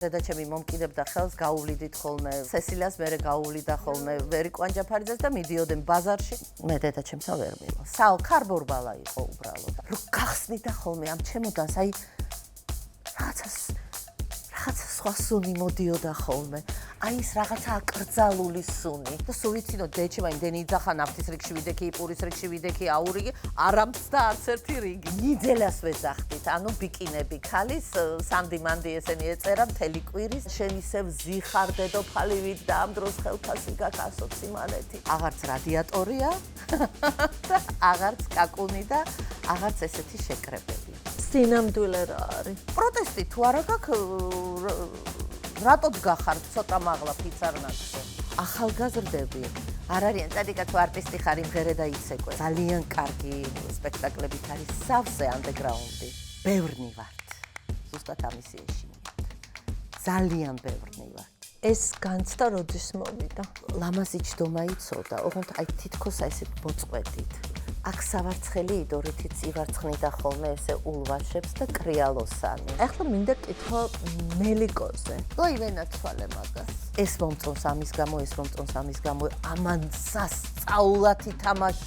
დედაჩემი მომკიდებდა ხელს, გაუვლიდით ხოლმე. სესილიას მერე გაუვლიდა ხოლმე ვერი კვანჯაფარიძეს და მიდიოდნენ ბაზარში. მე დედაჩემსა ვერ მივა. საო ქარბორბალა იყო უბრალოდ. რო გახსნიდა ხოლმე ამ ჩემოდანს, აი რაღაცა სხვა სუნი მოდიოდა ხოლმე. აი ის რაღაცა აკრძალული სუნი. და სულ ვიცინო დედაჩემა იმდენი იძახა ნაფთის რიგში ვიდექი, იპურის რიგში ვიდექი, აურიგი, არამცდა არც ერთი რიგი. ნიძელას ვეძახდით, ანუ ბიკინები ქალის, სანდი მანდი ესენი ეწერა მთელი კვირის, შენ ისევ ზიხარ დედოფალივით და ამ დროს ხელფასი გაქვს 120 მანეთი. აღარც რადიატორია და აღარც კაკუნი და აღარც ესეთი შეკრებები. სინამდვილე რა არის? პროტესტი თუ არა გაქვს რატოდ გახართ ცოტა მაღლა ფიცარნაკზე? ახალგაზრდები არ არიან წადიკა თუ არტისტი ხარ იმღერე და იცეკვე. ძალიან კარგი სპექტაკლებიც არის სავსე ანდეგრაუნდი. ბევრნი ვართ. ზუსტად ამის ეშინიათ. ძალიან ბევრნი ვართ. ეს განცდა როდის მოვიდა? ლამაზი ჯდომა იცოდა, ოღონდ აი თითქოს ესე მოწყვეტით. აქ სავარცხელი იდორითიც ივარცხნიდა ხოლმე ესე ულვაშებს და კრიალოსანი. ახლა მინდა კითხო მელიკოზე. ლოი ვენაცვალე მაგას. ეს მომწონს ამის გამო, ეს მომწონს ამის გამო, ამან სასწაულად ითამაშ.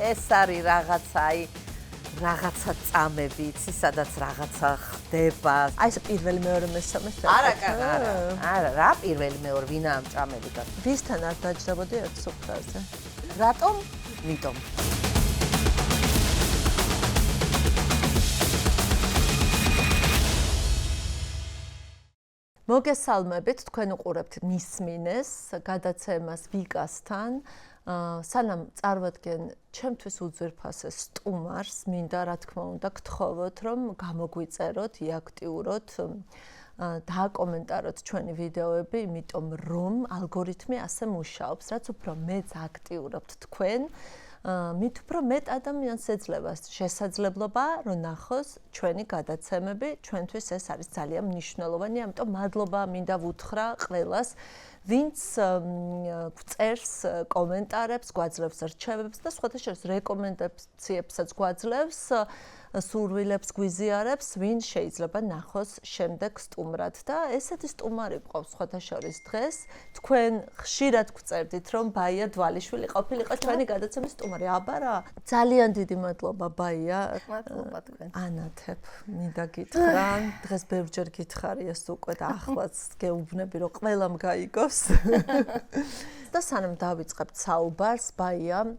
ეს არის რაღაცა, აი რაღაცა წამები, იცი, სადაც რაღაცა ხდება. აი ეს პირველი, მეორე, მესამე. არა, რა პირველი, მეორე, ვინა ამ ჭამები და ვისთან არ დაჯდებოდი ერთ სუფრაზე? რატომ? მიტომ. მოგესალმებით, თქვენ უყურებთ მისმინეს გადაცემას ვიკასთან. სანამ წარვადგენ ჩემთვის უძვირფასეს სტუმარს, მინდა რა თქმა უნდა გთხოვოთ, რომ გამოგვიწეროთ, იაქტიუროთ, დააკომენტაროთ ჩვენი ვიდეოები, იმიტომ რომ ალგორითმი ასე მუშაობს, რაც უფრო მეც აქტიურობთ თქვენ, მით უფრო მეტ ადამიანს ეძლევა შესაძლებლობა, რომ ნახოს ჩვენი გადაცემები, ჩვენთვის ეს არის ძალიან მნიშვნელოვანი, ამიტომ მადლობა მინდა ვუთხრა ყველას, ვინც წერს კომენტარებს, გვაძლევს რჩევებს და სხვათა შორის რეკომენდაციებსაც გვაძლევს, სურვილებს გვიზიარებს, ვინ შეიძლება ნახოს შემდეგ სტუმრად და ესეთი სტუმარი გვყავს სხვათა შორის დღეს. თქვენ ხშირად გვწერდით, რომ ბაია დვალიშვილი ყოფილიყო ჩვენი გადაცემის სტუმარი. აბა რა, ძალიან დიდი მადლობა ბაია. მადლობა თქვენ. ანათებ, მინდა გითხრა, დღეს ბევრჯერ გითხარი ეს უკვე და ახლაც გეუბნები, რომ ყველამ გაიგოს. და სანამ დავიწყებთ საუბარს, ბაია,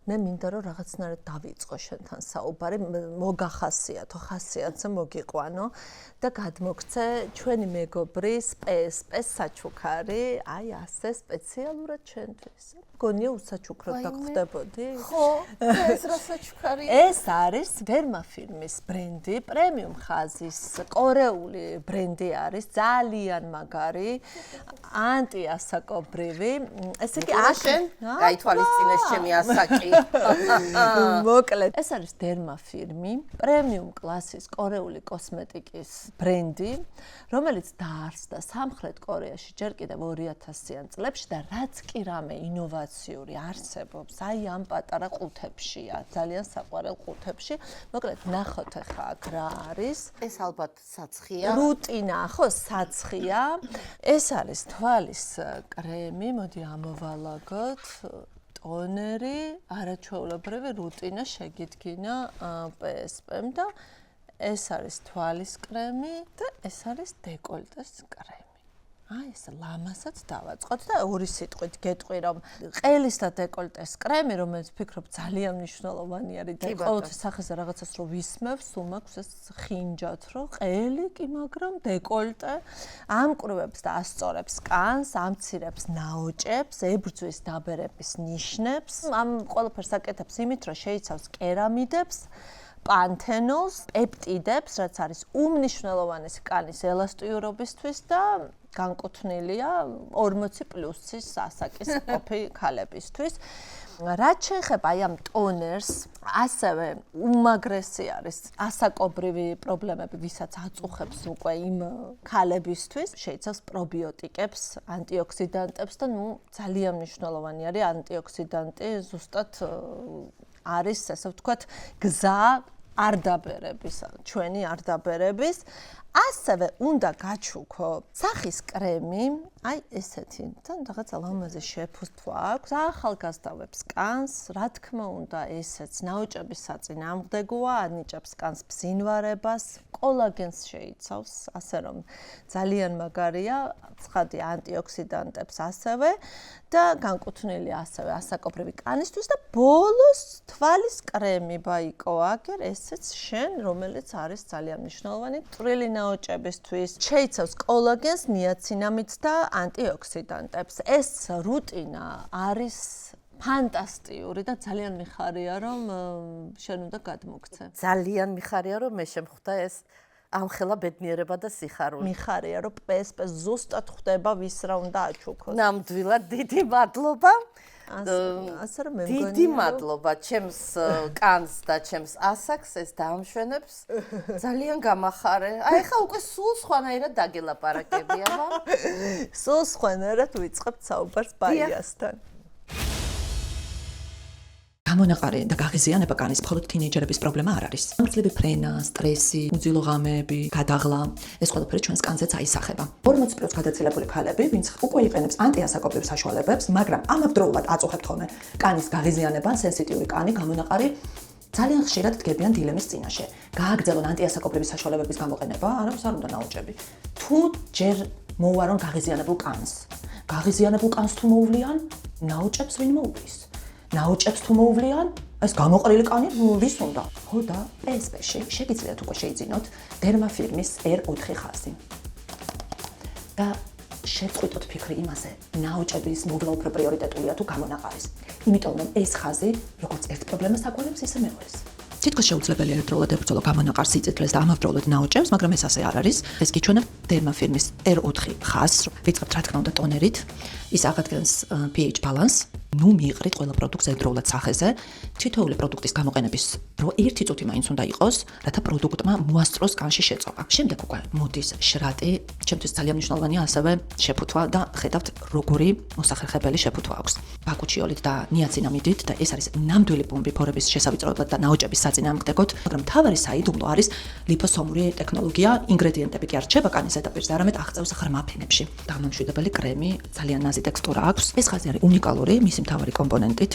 მე მინდა რომ რაღაცნაირად დავიწყო შენთან საუბარი, მოგახასიათო, ხასიათზე მოგიყვანო და გადმოგცე ჩვენი მეგობრის PSP საჩუქარი, აი ასე სპეციალურად ჩვენთვის. მგონია უსაჩუქროდ დაგხვდებოდი? ხო, ეს რა საჩუქარია? ეს არის დერმაფირმის ბრენდი, პრემიუმ ხაზის კორეული ბრენდი არის, ძალიან მაგარი, ანტიასაკობრივი. ესე იგი, შენ გაითვალისწინეს ჩემი ასაკი. მოკლედ, ეს არის დერმაფირმი, პრემიუმ კლასის კორეული კოსმეტიკის ბრენდი, რომელიც დაარსდა სამხრეთ კორეაში ჯერ კიდევ 2000-იან წლებში და რაც კი რამე ინოვაციური არსებობს, აი ამ პატარა ყუთებშია, ძალიან საყვარელ ყუთებში. მოკლედ, ნახოთ ახლა აქ რა არის. ეს ალბათ საცხია. რუტინა, ხო, საცხია. ეს არის თვალის კრემი, მოდი ამოვალაგოთ. ტონერი, არაჩვეულებრივი რუტინა შეგიდგინა PSP-მ და ეს არის თვალის კრემი და ეს არის დეკოლტეს კრემი. აი ეს ლამასაც დავაწყოთ და ორი სიტყვით გეტყვი რომ ყელის და დეკოლტეს კრემი, რომელიც ვფიქრობ ძალიან მნიშვნელოვანი არის და ყოველთვის სახეზე რაღაცას რო ვისმევ, სულ მაქვს ეს ხინჯად, რომ ყელი კი, მაგრამ დეკოლტე ამკრივებს და ასწორებს კანს, ამცირებს ნაოჭებს, ებრძვის დაბერების ნიშნებს, ამ ყველაფერს აკეთებს იმით, რომ შეიცავს კერამიდებს, პანთენოლს, პეპტიდებს, რაც არის უმნიშვნელოვანესი კანის ელასტიურობისთვის და განკუთვნილია 40+ ასაკის ყოფი ქალებისთვის. რაც შეეხება აი ამ ტონერს, ასევე უმაგრესი არის ასაკობრივი პრობლემები, ვისაც აწუხებს უკვე იმ ქალებისთვის, შეიცავს პრობიოტიკებს, ანტიოქსიდანტებს და ძალიან მნიშვნელოვანი არის ანტიოქსიდანტი, ზუსტად არის, ასე ვთქვათ, გზა არდაბერების, ჩვენი არდაბერების, ასევე უნდა გაჩუქო სახის კრემი, აი ესეთი, თან რაღაცა ლამაზი შეფუთვა აქვს, ახალგაზრდავებს კანს, რა თქმა უნდა, ესეც ნაოჭების საწინააღმდეგოა, ანიჭებს კანს ბზინვარებას, კოლაგენს შეიცავს, ასე რომ ძალიან მაგარია, ცხადი ანტიოქსიდანტებს ასევე და განკუთვნილი ასევე ასაკობრივი კანისთვის და ბოლოს თვალის კრემი ბაიკო აგერ, ესეც შენ, რომელიც არის ძალიან მნიშვნელოვანი წვრილი ნაოჭებისთვის, შეიცავს კოლაგენს, ნიაცინამიდს და ანტიოქსიდანტებს. ეს რუტინა არის ფანტასტიკური და ძალიან მიხარია, რომ შენ უნდა გადმოგცე. ძალიან მიხარია, რომ მე შემხვდა ეს ამხელა ბედნიერება და სიხარული. მიხარია, რომ PSP ზუსტად ხვდება ვის რა უნდა აჩუქოს. ნამდვილად დიდი მადლობა. ასე რომ მე მგონია დიდი მადლობა ჩემს კანს და ჩემს ასაკს ეს დაამშვენებს. ძალიან გამახარე. აი ხა უკვე სულ სხვანაირად დაგელაპარაკები, აბა. სულ სხვანაირად ვიწყებთ საუბარს ბაიასთან. გამონაყარი და გაღიზიანება კანის მხოლოდ თინეიჯერების პრობლემა არ არის. ამძლები ფრენა, სტრესი, უძილო ღამეები, გადაღლა, ეს ყველაფერი ჩვენს კანზეც აისახება. 40+ გადაცილებული ქალები, ვინც უკვე იყენებს ანტიასაკობრივ საშუალებებს, მაგრამ ამავდროულად აწუხებთ ხოლმე კანის გაღიზიანება, სენსიტიური კანი, გამონაყარი ძალიან ხშირად დგებიან დილემის წინაშე. გააგრძელონ ანტიასაკობრივი საშუალებების გამოყენება, არავის არ უნდა ნაოჭები. თუ ჯერ მოუარონ გაღიზიანებულ კანს. გაღიზიანებულ კანს თუ მოუვლიან, ნაოჭებს ვინ მოუვლის? ნაოჭებს თუ მოუვლიან, ეს გამოყრილი კანი ვის უნდა? ხო და PSP-ში შეგიძლიათ უკვე შეიძინოთ დერმა ფირმის R4 ხაზი. და შეწყვიტოთ ფიქრი იმაზე, ნაოჭების მოვლა უფრო პრიორიტეტულია თუ გამონაყარის. იმიტომ რომ ეს ხაზი, როგორც ერთ პრობლემას აკვალებს, ისე მეორეს. თითქოს შეუძლებელია ერთდროულად ებრძოლო გამონაყარ სიწითლეს და ამავდროულად ნაოჭებს, მაგრამ ეს ასე არ არის. ეს გიჩვენა დერმა ფირმის R4 ხაზს, ვიწყებთ რა თქმა უნდა ტონერით. ის აღადგენს pH ბალანსს. ნუ მიიყრით ყველა პროდუქტს ერთდროულად სახეზე. თითოეული პროდუქტის გამოყენების დრო 1 წუთი მაინც უნდა იყოს, რათა პროდუქტმა მოასწროს კანში შეწოვა. შემდეგ უკვე მოდის შრატი, ჩემთვის ძალიან მნიშვნელოვანია ასევე შეფუთვა და ხედავთ როგორი მოსახერხებელი შეფუთვა აქვს. ბაკუჩიოლით და ნიაცინამიდით და ეს არის ნამდვილი ბომბი ფორების შესავიწროებლად და ნაოჭების საწინააღმდეგოდ, მაგრამ მთავარი საიდუმლო არის ლიპოსომური ტექნოლოგია, ინგრედიენტები კი არ რჩება კანის ზედაპირზე, არამედ აღწევს ღრმა ფენებში. დამამშვიდებელი კრემი, ძალიან ნაზი ტექსტურა აქვს. ეს ხაზი არის უნიკალური, მისი მთავარი კომპონენტით.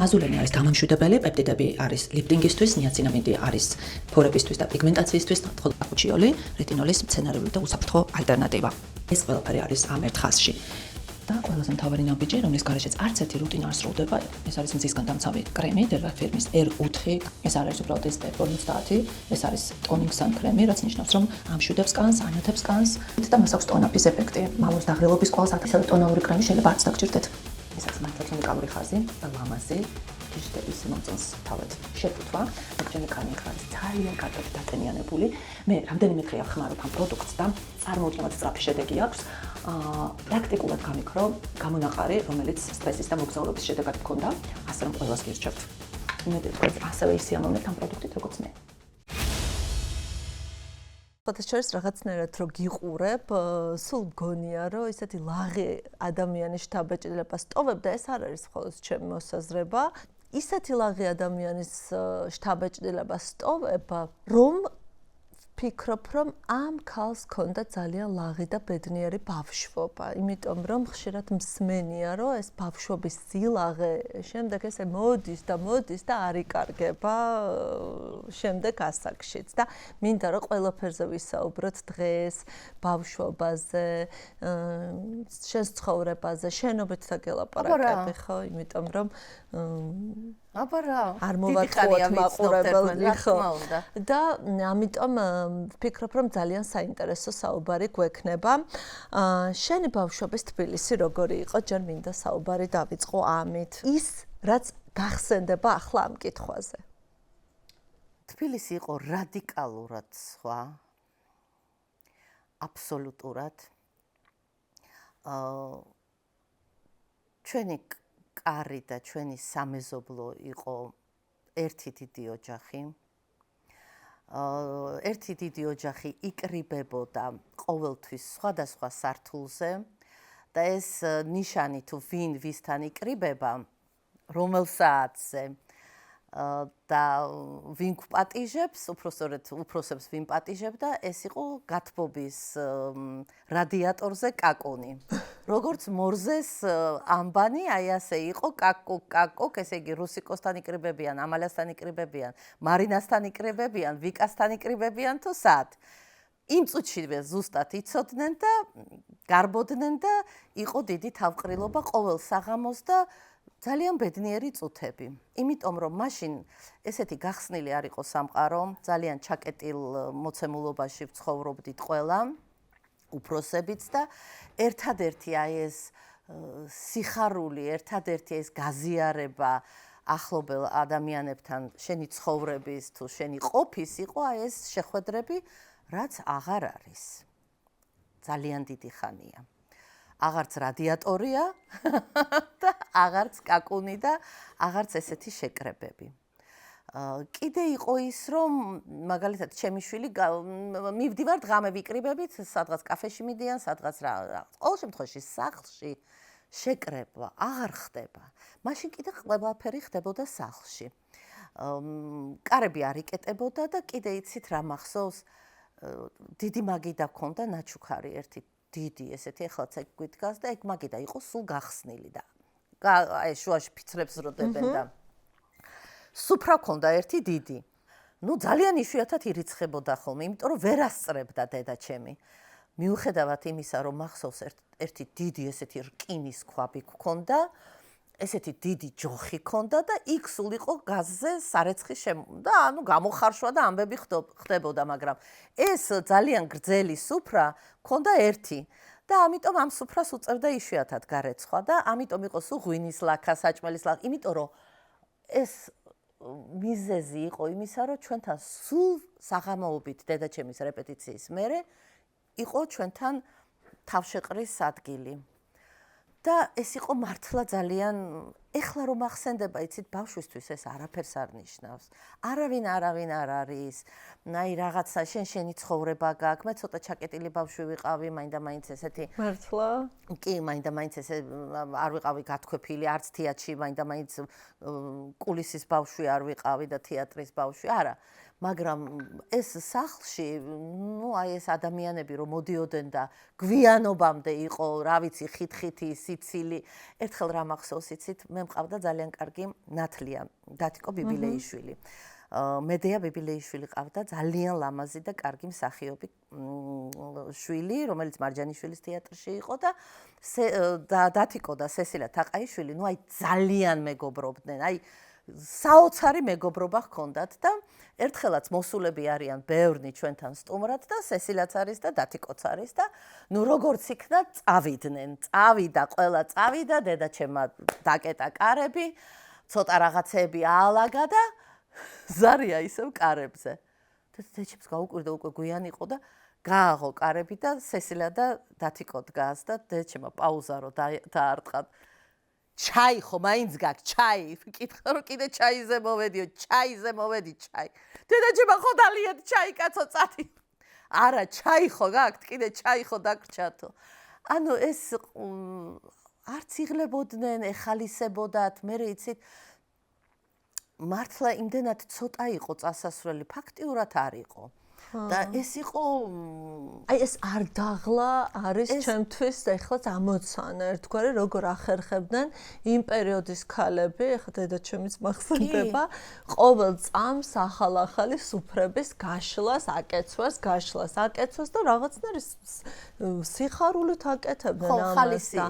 აზულენი არის დამამშვიდებელი, პეპტიდები არის ლიფტინგისთვის, ნიაცინამიდი არის ფორებისთვის და პიგმენტაციისთვის, ხოლო ბაკუჩიოლი რეტინოლის მცენარეული და უსაფრთხო ალტერნატივა. ეს ყველაფერი არის ამ ერთ ხაზში. და ყველაზე მთავარი ნაბიჯი, რომლის გარეშეც არც ერთი რუტინა არ სრულდება, ეს არის მზისგან დამცავი კრემი, დერმა ფირმის R4, ეს არ არის უბრალოდ SP50, ეს არის ტონინგ სან კრემი, რაც ნიშნავს, რომ ამშვიდებს კანს, ანათებს კანს და მას აქვს ტონაპის ეფექტი. მამოს დაღრილობის კვალს ათასავე ტონალური კრემი შეიძლება არც დაგჭირდეთ. ეს არის მართლაც უნიკალური ხაზი და ლამაზი ჯიშტების მომწონს თავად შეფუთვა, მაგრამ კანი ხაზი ძალიან კარგად დატენიანებული. მე რამდენიმე დღეა ხმარობ ამ პროდუქტს და წარმოუდგენლად სწრაფი შედეგი აქვს. პრაქტიკულად გამიქრო გამონაყარი, რომელიც სტრესის და მოგზაურობის შედეგად მქონდა, ასე რომ ყველას გირჩევთ. იმედია თქვენ ასევე ისიამოვნებთ ამ პროდუქტით როგორც მე. ფოტოშორის რაღაცნაირად რო გიყურებ, სულ მგონია, რომ ისეთი ლაღი ადამიანის შთაბეჭდილება სტოვებ და ეს არ არის მხოლოდ ჩემი მოსაზრება. ისეთი ლაღი ადამიანის შთაბეჭდილება სტოვება, რომ ვფიქრობ, რომ ამ ქალს ჰქონდა ძალიან ლაღი და ბედნიერი ბავშვობა, იმიტომ რომ ხშირად მსმენია, რომ ეს ბავშვობის სილაღე შემდეგ ესე მოდის და არ იკარგება შემდეგ ასაკშიც და მინდა რომ ყველაფერზე ვისაუბროთ დღეს, ბავშვობაზე, შენს ცხოვრებაზე, შენობით დაგელაპარაკები, ხო, იმიტომ რომ აბა რა, არ მოვატყუოთ მაყურებელი, ხო. და ამიტომ ვფიქრობ, რომ ძალიან საინტერესო საუბარი გვექნება. შენი ბავშვობის თბილისი როგორი იყო? ჯერ მინდა საუბარი დავიწყო ამით. ის, რაც გახსენდება ახლა ამ კითხვაზე. თბილისი იყო რადიკალურად სხვა. აბსოლუტურად. ჩვენი კარი და ჩვენი სამეზობლო იყო ერთი დიდი ოჯახი. ერთი დიდი ოჯახი იკრიბებოდა ყოველთვის სხვადასხვა სართულზე და ეს ნიშანი თუ ვინ ვისთან იკრიბება, რომელ საათზე და ვინ გვპატიჟებს, უფროსებს ვინ პატიჟებდა, ეს იყო გათბობის რადიატორზე კაკუნი. როგორც მორზეს ამბანი, აი ასე იყო კაკუკ, ესე იგი რუსიკოსთან იკრიბებიან, ამალიასთან იკრიბებიან, მარინასთან იკრიბებიან, ვიკასთან იკრიბებიან თუ სად. იმ წუთშივე ზუსტად იცოდნენ და გარბოდნენ და იყო დიდი თავყრილობა ყოველ საღამოს და ძალიან ბედნიერი წუთები. იმიტომ რომ მაშინ ესეთი გახსნილი არ იყო სამყარო, ძალიან ჩაკეტილ მოცემულობაში ვცხოვრობდით ყველა, უფროსებიც და ერთადერთი აი ეს სიხარული, ერთადერთი ეს გაზიარება ახლობელ ადამიანებთან შენი ცხოვრების თუ შენი ყოფის იყო აი ეს შეხვედრები, რაც აღარ არის. ძალიან დიდი ხანია. აღარც რადიატორია და აღარც კაკუნი და აღარც ესეთი შეკრებები. კიდე იყო ის, რომ მაგალითად ჩემი შვილი მივდივართ ღამე ვიკრიბებით, სადღაც კაფეში მიდიან, სადღაც რა. ყოველ შემთხვევაში სახლში შეკრება აღარ ხდება. მაშინ კიდე ყველაფერი ხდებოდა სახლში. კარები არ იკეტებოდა და კიდე იცით რა მახსოვს, დიდი მაგიდა ქონდა ნაჩუქარი ერთი დიდი ესეთი ეხლაც ეგ გვიდგას და ეგ მაგიდა იყო სულ გახსნილი და აი შუაში ფიცრებს როდებენ და სუფრა ქონდა ერთი დიდი. ნუ ძალიან იშვიათად ირიცხებოდა ხოლმე, იმიტომ რომ ვერ ასწრებდა დედა ჩემი. მიუხედავად იმისა, რომ მახსოვს ერთი დიდი ესეთი რკინის ქვაბი ქონდა, ესეთი დიდი ჯოხი ქონდა და იქ სულ იყო გაზზე სარეცხი და ანუ გამოხარშვა და ამბები ხდებოდა, მაგრამ ეს ძალიან გრძელი სუფრა ქონდა ერთი და ამიტომ ამ სუფრას უწევდა იშვიათად გარეცხვა და ამიტომ იყო სულ ღვინის ლაქა, საჭმელის ლაქა, იმიტომ რომ ეს მიზეზი იყო იმისა, რომ ჩვენთან სულ საღამოობით დედაჩემის რეპეტიციის მერე იყო ჩვენთან თავშეყრის ადგილი. და ეს იყო მართლა ძალიან ეხლა რომ ახსენდება, იცით, ბავშვისთვის ეს არაფერს არ ნიშნავს. არავინ არ არის. აი რაღაცა შენი ცხოვრება გაქვს. მე ცოტა ჩაკეტილი ბავშვი ვიყავი, მაინდა-მაინც ესეთი. მართლა? კი, მაინდა-მაინც ესე არ ვიყავი გათქვეფილი, არც თეატრში, მაინდა-მაინც კულისის ბავშვი არ ვიყავი და თეატრის ბავშვი. არა. მაგრამ ეს სახლში, ნუ აი ეს ადამიანები რომ მოდიოდნენ და გვიანობამდე იყო, რა ვიცი, ხით-ხითი, სიცილი. ერთხელ რა მახსოვს, იცით, მე მყავდა ძალიან კარგი ნათლია, დათიკო ბიბილეიშვილი. მედეა ბიბილეიშვილი ყავდა, ძალიან ლამაზი და კარგი მსახიობი შვილი, რომელიც მარჯანიშვილის თეატრში იყო და დათიკო და სესილა თაყაიშვილი, ნუ აი ძალიან მეგობრობდნენ, აი საოცარი მეგობრობა ჰქონდათ და ერთხელაც მოსულები არიან ბევრნი ჩვენთან სტუმრად და სესილაც არის და დათიკოც არის და ნუ როგორც იქნა წავიდნენ, წავიდა ყველა წავიდა, დედაჩემმა დაკეტა კარები, ცოტა რაღაცები აალაგა და ზარია ისევ კარებზე. დედაჩემს გაუკვირდა უკვე გვიან იყო და გააღო კარები და სესილა და დათიკო დგას და დედაჩემმა პაუზა რო დაარტყა. ჩაი ხო მაინც გაქვს ჩაი ვკითხა რომ კიდე ჩაიზე მოვედიო ჩაიზე მოვედი ჩაი დედაჩემმა ხო დალიეთ ჩაი კაცო წადი არა ჩაი ხო გაქვთ კიდე ჩაი ხო დაგრჩათო ანუ ეს არც იღლებოდნენ ეხალისებოდათ მე იცით მართლა იმდენად ცოტა იყო წასასვლელი ფაქტიურად არ იყო და ეს იყო აი ეს არ დაღლა არის ჩემთვის ეხლაც ამოცანა ერთგვარი როგორ ახერხებდნენ იმ პერიოდის ქალები ეხლა დედაჩემის მახსენდება ყოველ წამს ახალ-ახალი სუფრების გაშლას, აკეცვას და რაღაცნაირი სიხარულით აკეთებდნენ ამას და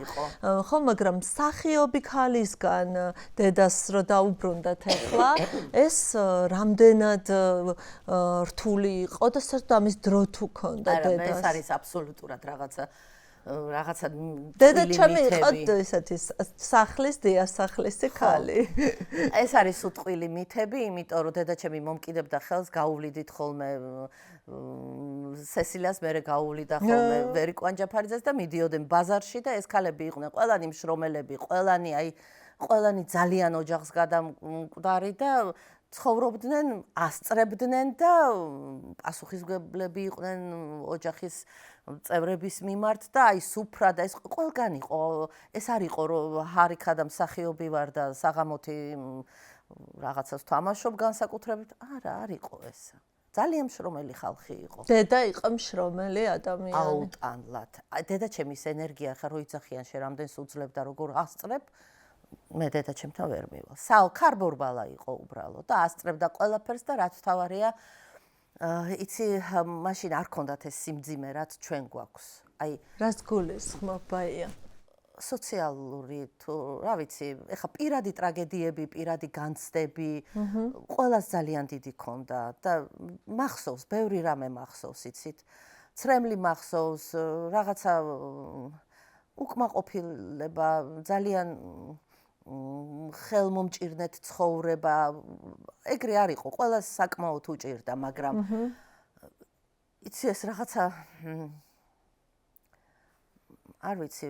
ხო მაგრამ მსახიობი ქალისგან დედას რო დაუბრუნდათ ეხლა ეს რამდენად რთული იყო და საერთოდ ამის დრო თუ ქონდა დედას. არა, ეს არის აბსოლუტურად რაღაცა დედაჩემი იყო ესეთი სახლის დიასახლისი ქალი. ეს არის უტყვილი მითები, იმიტომ რომ დედაჩემი მომკიდებდა ხელს, გაუვლიდით ხოლმე სესილას მერე გაუვლიდა ხოლმე ვერიკვანჯაფარიძეს და მიდიოდნენ ბაზარში და ეს ქალები იყვნენ ყველანი მშრომელები, ყველანი ძალიან ოჯახს გადამკვდარი და ცხოვრობდნენ, ასწრებდნენ და პასუხისმგებლები იყვნენ ოჯახის წევრების მიმართ და აი სუფრა და ეს ყველგან იყო. ეს არ იყო რომ ჰარიქა და მსახიობი ვარ და საღამოთი რაღაცას თამაშობ განსაკუთრებით, არა, არ იყო ესა. ძალიან მშრომელი ხალხი იყო. დედა იყო მშრომელი ადამიანი. აუტანლად. დედაჩემის ენერგია ხა რო იცახიან შე რამდენს უძლებ და როგორ ასწრებ, მე დედაჩემთან ვერ მივალ. ქარბორბალა იყო უბრალოდ და ასწრებდა ყველაფერს და რაც თავარია, იცი, მაშინ არ ქონდათ ეს სიმძიმე, რაც ჩვენ გვაქვს. აი, რას გულისხმობ, ბაია? სოციალური თუ რა ვიცი, ეხა პირადი ტრაგედიები, პირადი განცდები, ყველას ძალიან დიდი ქონდა და მახსოვს, ბევრი რამე მახსოვს, იცით. ცრემლი მახსოვს, რაღაცა უკმაყოფილება, ძალიან ხელმომჭირნეთ ცხოვრება. ეგრე არ იყო, ყველას საკმაოდ უჭირდა, მაგრამ იცი ეს რაღაცა არ ვიცი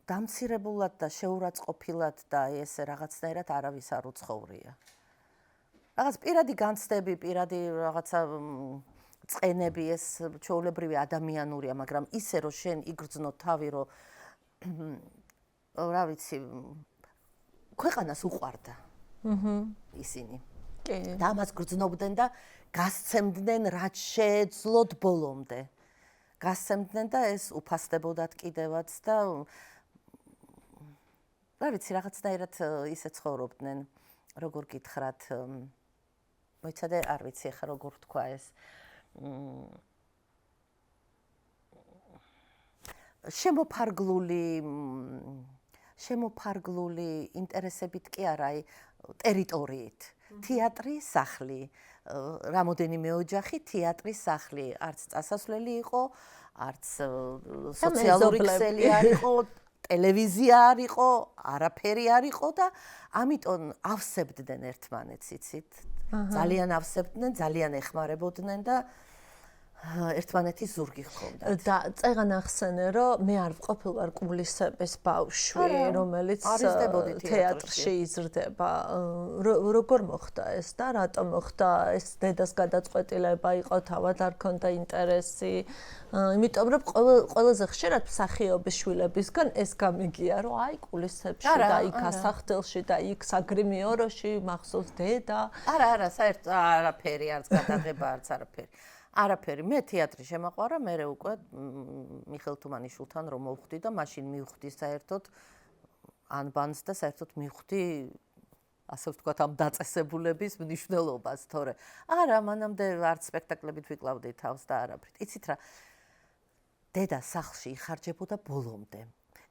დამცირებულად და შეურაცხყოფილად და ესე რაღაცნაირად არავის არ უცხოვრია. რაღაც პირადი განცდები, პირადი რაღაცა წყენები ეს ჩვეულებრივი ადამიანურია, მაგრამ ისე რომ შენ იგრძნო თავი, რომ რა ვიცი, ქვეყანას უყვარდა. ისინი. კი. და ამას გრძნობდნენ და გასცემდნენ რაც შეეძლოთ ბოლომდე. გასცემდნენ და ეს უფასდებოდათ კიდევაც და რა ვიცი, რაღაცნაირად ისე ცხოვრობდნენ, როგორ გითხრათ, მოიცადე, არ ვიცი ახლა როგორ თქვა ეს. შემოფარგლული ინტერესებით კი არა, ტერიტორიით. თეატრი, სახლი, რამოდენიმე ოჯახი, თეატრი, სახლი, არც წასასვლელი იყო, არც სოციალური ქსელი არ იყო, ტელევიზია არ იყო, არაფერი არ იყო და ამიტომ ავსებდნენ ერთმანეთს, იცით? ძალიან ავსებდნენ, ძალიან ეხმარებოდნენ და ერთმანეთის ზურგი ჰქონდათ. და წეგან ახსენე, რომ მე არ ვყოფილვარ კულისების ბავშვი, რომელიც თეატრში იზრდება. როგორ მოხდა ეს და რატომ მოხდა ეს დედას გადაწყვეტილება იყო, თავად არ ქონდა ინტერესი? იმიტომ რომ ყველაზე ხშირად მსახიობის შვილებისგან ეს გამიგია, რომ აი კულისებში და იქ ასახდელში და იქ საგრიმიოროში მახსოვს დედა. არა, საერთოდ არაფერი, არც გადაღება, არც არაფერი. არაფერი, მე თეატრი შემაყვარა, მე უკვე მიხელ თუმანიშვილთან რომ მოვხვდი და მაშინ მივხვდი საერთოდ ანბანს და საერთოდ მივხვდი ასე ვთქვათ ამ დაწესებულების მნიშვნელობას, თორე არა, მანამდე არც სპექტაკლებით ვიკლავდი თავს და არაფრით. იცით რა, დედა სახლში იხარჯებოდა ბოლომდე.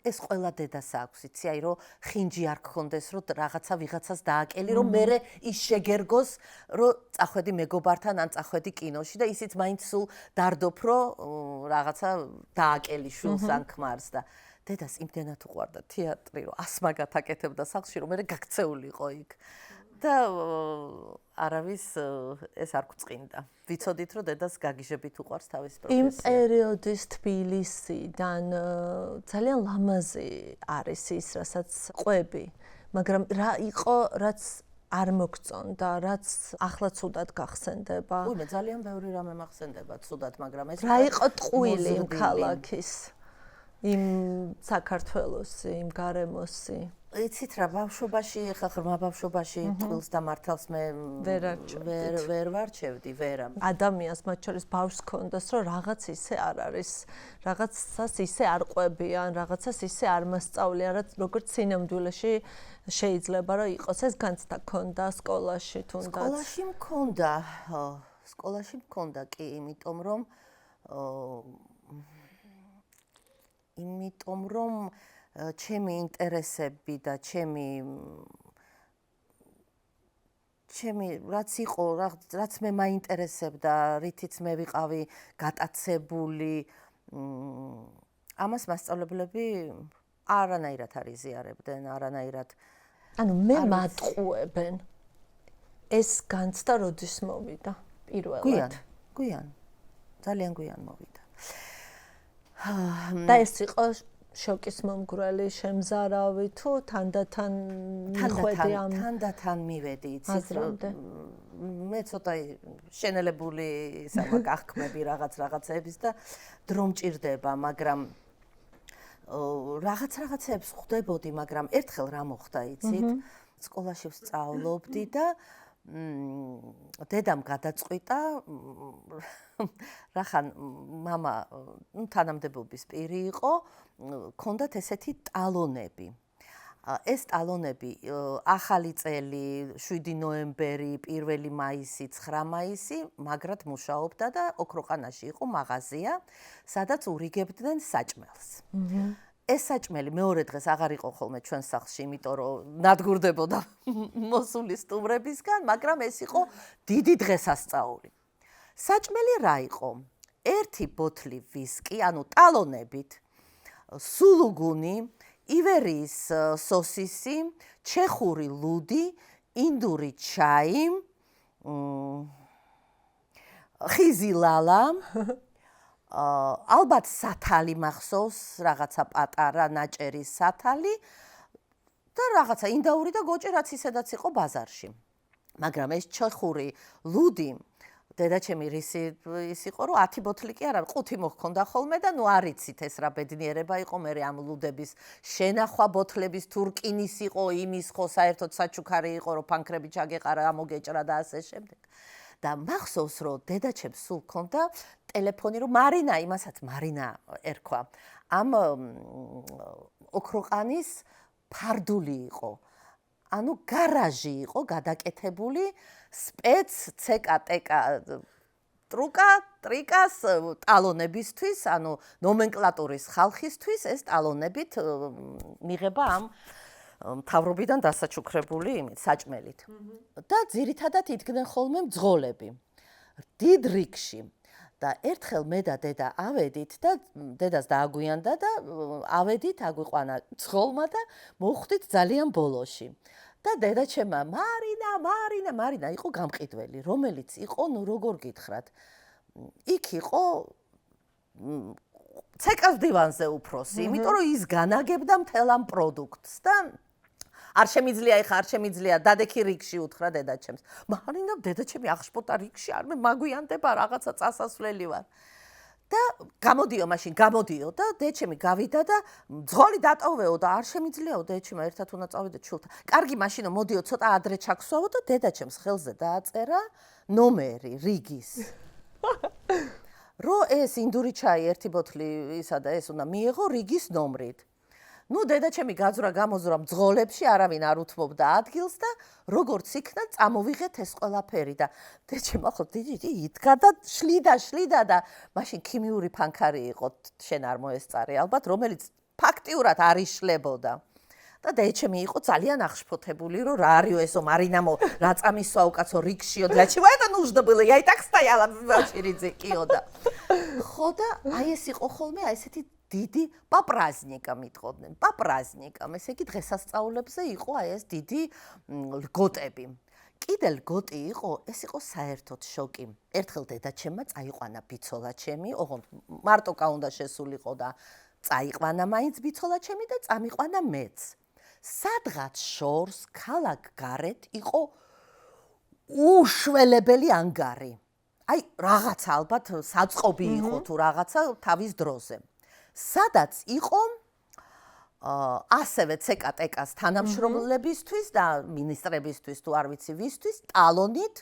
ეს ყველა დედას აქვს, იცი, აი რომ ხინჯი არ გქონდეს, რომ რაღაცა ვიღაცას დააკელი, რომ მე ის შეგერგოს, რომ წახვედი მეგობართან ან წახვედი კინოში და ისიც მაინც სულ დარდობ, რომ რაღაცა დააკელი შულს ან ქმარს და დედას იმდენად უყვარდა თეატრი, რომ ასმა გათაკეთებდა სახლში, რომ მე გაქცეულიყო იქ. და არავის ეს არ გვწყინდა. ვიცოდით, რომ დედას გაგიჟებით უყვარს თავისი პროფესია. იმ პერიოდის თბილისიდან ძალიან ლამაზი არის ის, რასაც ყვები, მაგრამ რა იყო, რაც არ მოგწონდა, რაც ახლა ცუდად გახსენდება? უი, მე ძალიან ბევრი რამე მახსენდება ცუდად, მაგრამ ეს რა იყო ტყუილი იმ ქალაქის, იმ საქართველოსი, იმ გარემოსი? იცით რა, ბავშვობაში, ხა ღრმა ბავშვობაში ტყილს და მართალს მე ვერ ვარჩევდი, ვერა. ადამიანს მათ შორის ბავშვს ჰქონდას, რომ რაღაც ისე არ არის, რაღაცას ისე არ ყვებიან, რაღაცას ისე არ მასწავლიან, როგორც სინამდვილეში შეიძლება რომ იყოს. ეს განცდა ჰქონდა სკოლაში თუნდაც? სკოლაში მქონდა კი, იმიტომ რომ ჩემი ინტერესები და ჩემი რაც იყო, რაც მე მაინტერესებდა, რითიც მე ვიყავი გატაცებული, ამას მასწავლებლები არანაირად არ იზიარებდნენ, არანაირად. ანუ მე მატყუებენ. ეს განცდა როდის მოვიდა პირველად? გვიან. ძალიან გვიან მოვიდა. და ეს იყო შოკის მომგვრელი შემზარავი თუ თანდათან მიხვედი ამ თანდათან მივედი, იცით რომ მე ცოტა შენელებული ისაა გახქმები რაღაცების და დრო მჭირდება, მაგრამ რაღაცებს ხვდებოდი, მაგრამ ერთხელ რა მოხდა, იცით? სკოლაში ვსწავლობდი და დედამ გადაწყვიტა რახან მამა თანამდებობის პირი იყო, ჰქონდათ ესეთი ტალონები. ეს ტალონები ახალი წელი, 7 ნოემბერი, 1 მაისი, 9 მაისი მაგრად მუშაობდა და ოქროყანაში იყო მაღაზია, სადაც ურიგებდნენ საჭმელს. ეს საჭმელი მეორე დღეს აღარ იყო ხოლმე ჩვენ სახლში, იმიტომ რომ ნადგურდებოდა მოსული სტუმრებისგან, მაგრამ ეს იყო დიდი დღესასწაული. საჭმელი რა იყო? ერთი ბოთლი ვისკი, ანუ ტალონებით, სულუგუნი, ივერიის სოსისი, ჩეხური ლუდი, ინდური ჩაი, ხიზი ლალა, ალბათ სათალი მახსოვს, რაღაცა პატარა ნაჭერი სათალი და რაღაცა ინდაური და გოჭი, რაც ისედაც იყო ბაზარში. მაგრამ ეს ჩეხური ლუდი დედაჩემი რისი ის იყო, რომ 10 ბოთლი კი არა, 5 მოჰქონდა ხოლმე და ნუ არიცით ეს რა ბედნიერება იყო, მე ამ ლუდების შენახვა ბოთლების თურკინის იყო, იმის ხო საერთოდ საჩუქარი იყო, რომ ფანქრები ჩაგეყარა, ამოგეჭრა და ასე შემდეგ. და მახსოვს, რომ დედაჩემს სულ ჰქონდა ტელეფონი, რომ მარინა, იმასაც მარინა ერქვა. ამ ოქროყანის ფარდული იყო. ანუ გარაჟი იყო გადაკეთებული სპეც CKTK ტრიკას ტალონებისთვის, ანუ ნომენკლატურის ხალხისთვის ეს ტალონებით მიღება ამ მთავრობიდან დასაჩუქრებული იმით, საჭმელით. და ძირითადად იდგნენ ხოლმე მძღოლები. დიდ რიგში. და ერთხელ მე და დედა ავედით და დედას დააგვიანდა და ავედით აგვიყვანა მძღოლმა და მოვხვდით ძალიან ბოლოში. და დედაჩემმა მარინა იყო გამყიდველი, რომელიც იყო, ნუ როგორ გითხრათ, იქ იყო ცეკას დივანზე უფროსი, იმიტომ რომ ის განაგებდა მთელ ამ პროდუქტს და არ შემიძლია დადექი რიგში უთხრა დედაჩემს. მარინა, დედაჩემი აღშფოთა რიგში, არ მე მაგვიანდება რაღაცა წასასვლელი ვარ. და გამოდიო და დედაჩემი გავიდა და მძღოლი დატოვეო და არ შემიძლიაო დედაჩემა ერთად უნდა წავიდე ჩულთან. კარგი, მაშინო მოდიო ცოტა ადრე ჩაგვსვავო და დედაჩემს ხელზე დააწერა ნომერი რიგის. რო ეს ინდური ჩაი ერთი ბოთლი ისა და ეს უნდა მიეღო რიგის ნომრით. ნუ დედაჩემი გაძვრა გამოზვრა მძღოლებში, არავინ არ უთმობდა ადგილს და როგორც იქნა წამოვიღეთ ეს ყველაფერი და დედაჩემა ხო დიდი იდგა და შლიდა და მაშინ ქიმიური ფანქარი იყო, შენ არ მოესწარი ალბათ, რომელიც ფაქტიურად არ იშლებოდა. და დედაჩემი იყო ძალიან აღშფოთებული, რომ რა არისო ესო მარინამო, რა წამისვა უკაცო რიგშიო, для чего это нужно было? Я и так стояла в очереди киода. ხო და აი ეს იყო ხოლმე აი ესეთი დიდი პაპრაზნიკა მიტყოდნენ. პაპრაზნიკა, ესე იგი დღესასწაულებზე იყო აი ეს დიდი ლგოტები. კიდე ლგოტი იყო, ეს იყო საერთოდ შოკი. ერთხელ დედაჩემმა წაიყვანა ბიცოლა ჩემი, ოღონდ მარტოკა უნდა შესულიყო და წაიყვანა მაინც ბიცოლა ჩემი და წამიყვანა მეც. სადღაც შორს ქალაქ გარეთ იყო უშველებელი ანგარი. აი რაღაცა ალბათ საწყობი იყო თუ რაღაცა თავის დროზე. სადაც იყო ასევე CKTK-ს თანამშრომლებისთვის და მინისტრებისთვის თუ არ ვიცი ვისთვის ტალონით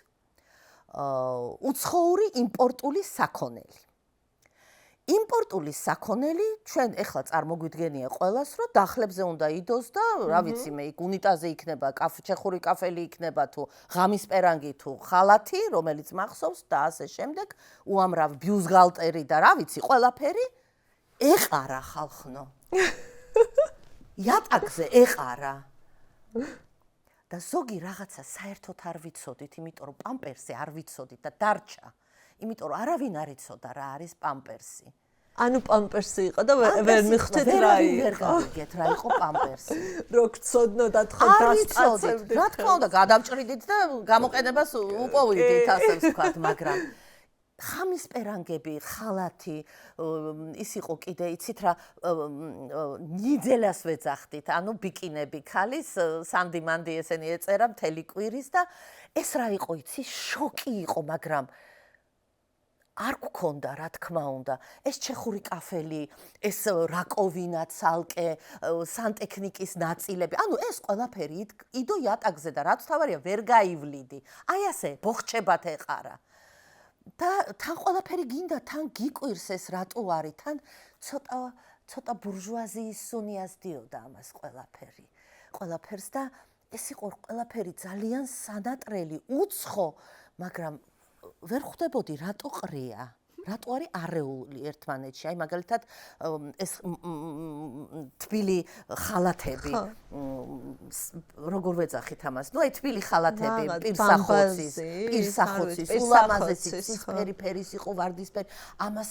უცხოური იმპორტული საქონელი. იმპორტული საქონელი ჩვენ ეხლა წარმოგვიდგენია ყველას, რომ დახლებზე უნდა იდოს და რა ვიცი მე იქ უნიტაზე იქნება ჩეხური კაფელი იქნება თუ ღამის პერანგი თუ ხალათი, რომელიც მახსოვს და ასე შემდეგ, უამრავი ბიუსგალტერი და რა ვიცი ყველაფერი ეყარა ხალხნო. იატაკზე ეყარა. და ზოგი რაღაცა საერთოდ არ ვიცოდით, იმიტომ რომ პამპერსი არ ვიცოდით და დარჩა. იმიტომ რომ არავინ არ იცოდა რა არის პამპერსი. ანუ პამპერსი იყო და ვერ მიხვდეთ რა იყო. ვერ გავიგეთ რა იყო პამპერსი. რო გწოდნოდათ ხო დასწაცებდით. რა თქმა უნდა, გადავჭრიდით და გამოყენებას უპოვიდით, ასე ვთქვათ, მაგრამ ხამის პერანგები, ხალათი, ის იყო კიდე, იცით რა, ნიძელას ვეძახდით, ანუ ბიკინები ქალის, სანდი-მანდი ესენი ეწერა მთელი კვირის და ეს რა იყო, იცი, შოკი იყო, მაგრამ არ გქონდა რა თქმა უნდა ეს ჩეხური კაფელი ეს რაკოვინა ცალკე სანტექნიკის ნაწილები ანუ ეს ყველაფერი იდო იატაკზე და რაც თავარია ვერ გაივლიდი აი ასე ბოხჩებათ ეყარა და თან ყველაფერი გინდა თან გიკვირს ეს რატო არის თან ცოტა ბურჟუაზიის სუნიას დიოდა ამას ყველაფერს და ეს იყო ყველაფერი ძალიან სანატრელი უცხო მაგრამ ვერ ხვდებოდი რატო ყრია რატო არის არეული ერთმანეთში აი მაგალითად ეს თბილი ხალათები როგორ ვეძახით ამას ნუ აი თბილი ხალათები პირსახოცის ულამაზესი ცისფერი იყო ვარდისფერი ამას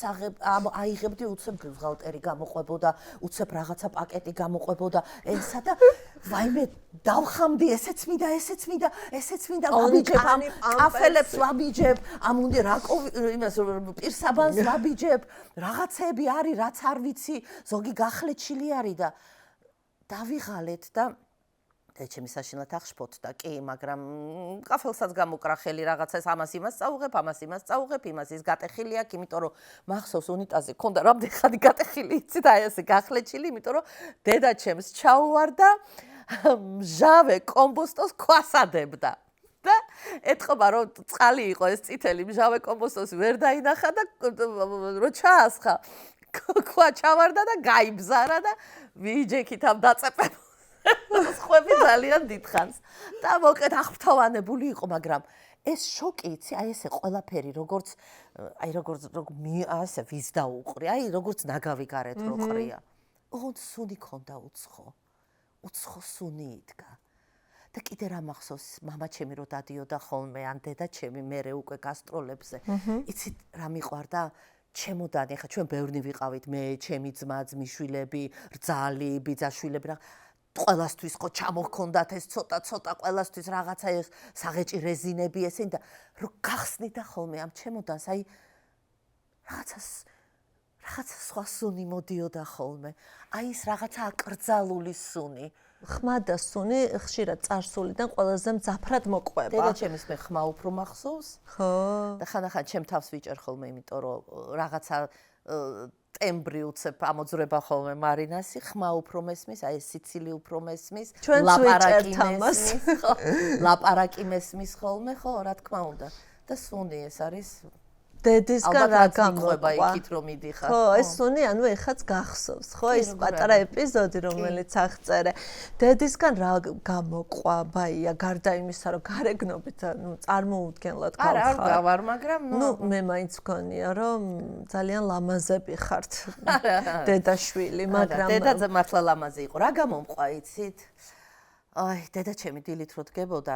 აიღებდი უცებ ბუღალტერი გამოყვებოდა უცებ რაღაცა პაკეტი გამოყვებოდა ესა და ვაიმე დავხამდი ესეც მინდა ვაბიჯებ ამ კაფელებს ვაბიჯებ ამ უნდა რაკოვი იმას პირსაბანს ვაბიჯებ რაღაცები არის რაც არ ვიცი ზოგი გახლეჩილი არის და დავიღალეთ და ჩემი საშინლად აღშფოთ და კი მაგრამ კაფელსაც გამოკრა ხელი რაღაცას ამას იმას წაუღებ იმას ის გატეხილი აქვს იმიტომ რომ მახსოვს უნიტაზი ქონდა რამდენი ხანი გატეხილი იცით აი ესე გახლეჩილი იმიტომ რომ დედაჩემს ჩაუვარდა მჟავე კომბოსტოს ქვასადებდა და ეთყობა რომ წყალი იყო ეს წითელი მჟავე კომბოსტოს ვერ დაინახა და რო ჩაასხა ქვა ჩავარდა და გაიბზარა და ვიჯექით ამ დაწეპებულს ხვები ძალიან დიდხანს და მოკეთ აღფრთოვანებული იყო მაგრამ ეს შოკი იცი აი ესე ყველაფერი როგორც ასე ვის დაუყრი აი როგორც ნაგავი გარეთ რო ყრია ოღონდ სუნი ქონდა უცხო სუნი იდგა და კიდე რა მახსოვს მამა ჩემი რო დადიოდა ხოლმე ან დედა ჩემი მერე უკვე გასტროლებზე იცით რა მიყვარდა ჩემოდანი ხა ჩვენ ბევრნი ვიყავით მე ჩემი ძმა ძმისშვილები რძალი ბიძაშვილები რა ყველასთვის ხო ჩამოქონდათ ეს ცოტა ყველასთვის რაღაცა ეს საღეჭი რეზინები ესენი და რო გახსნიდა ხოლმე ამ ჩემოდანს აი რაღაცა სხვა სუნი მოდიოდა ხოლმე აი ეს რაღაცა აკრძალული სუნი ხმა და სუნი ხშირად წარსულიდან ყველაზე მძაფრად მოყვება. დედაჩემის მე ხმა უფრო მახსოვს. ხო. და ხანახან ჩემ თავს ვიჭერ ხოლმე, იმიტომ რომ რაღაცა ტემბრი უცებ ამოძრება ხოლმე მარინასი, ხმა უფრო მესმის, აი ეს სიცილი უფრო მესმის, ლაპარაკი მესმის ხოლმე, ხო, რა თქმა უნდა. და სუნი ეს არის დედისგან რა გამოყვება იქით რომ მიდიხარ. ხო, ეს სუნი ანუ ეხაც გახსოვს, ხო, ეს პატარა ეპიზოდი რომელიც აღწერე. დედისგან რა გამოყვება, გარდა იმისა, რომ გარეგნობით, ნუ წარმოუდგენლად გავხარ. არ გავარ, მაგრამ ნუ მე მაინც ვქონია, რომ ძალიან ლამაზები ხართ. დედაშვილი, მაგრამ დედაძე მართლა ლამაზი იყო. რა გამომყვა იცით? აი, დედაჩემი დილით რო დგებოდა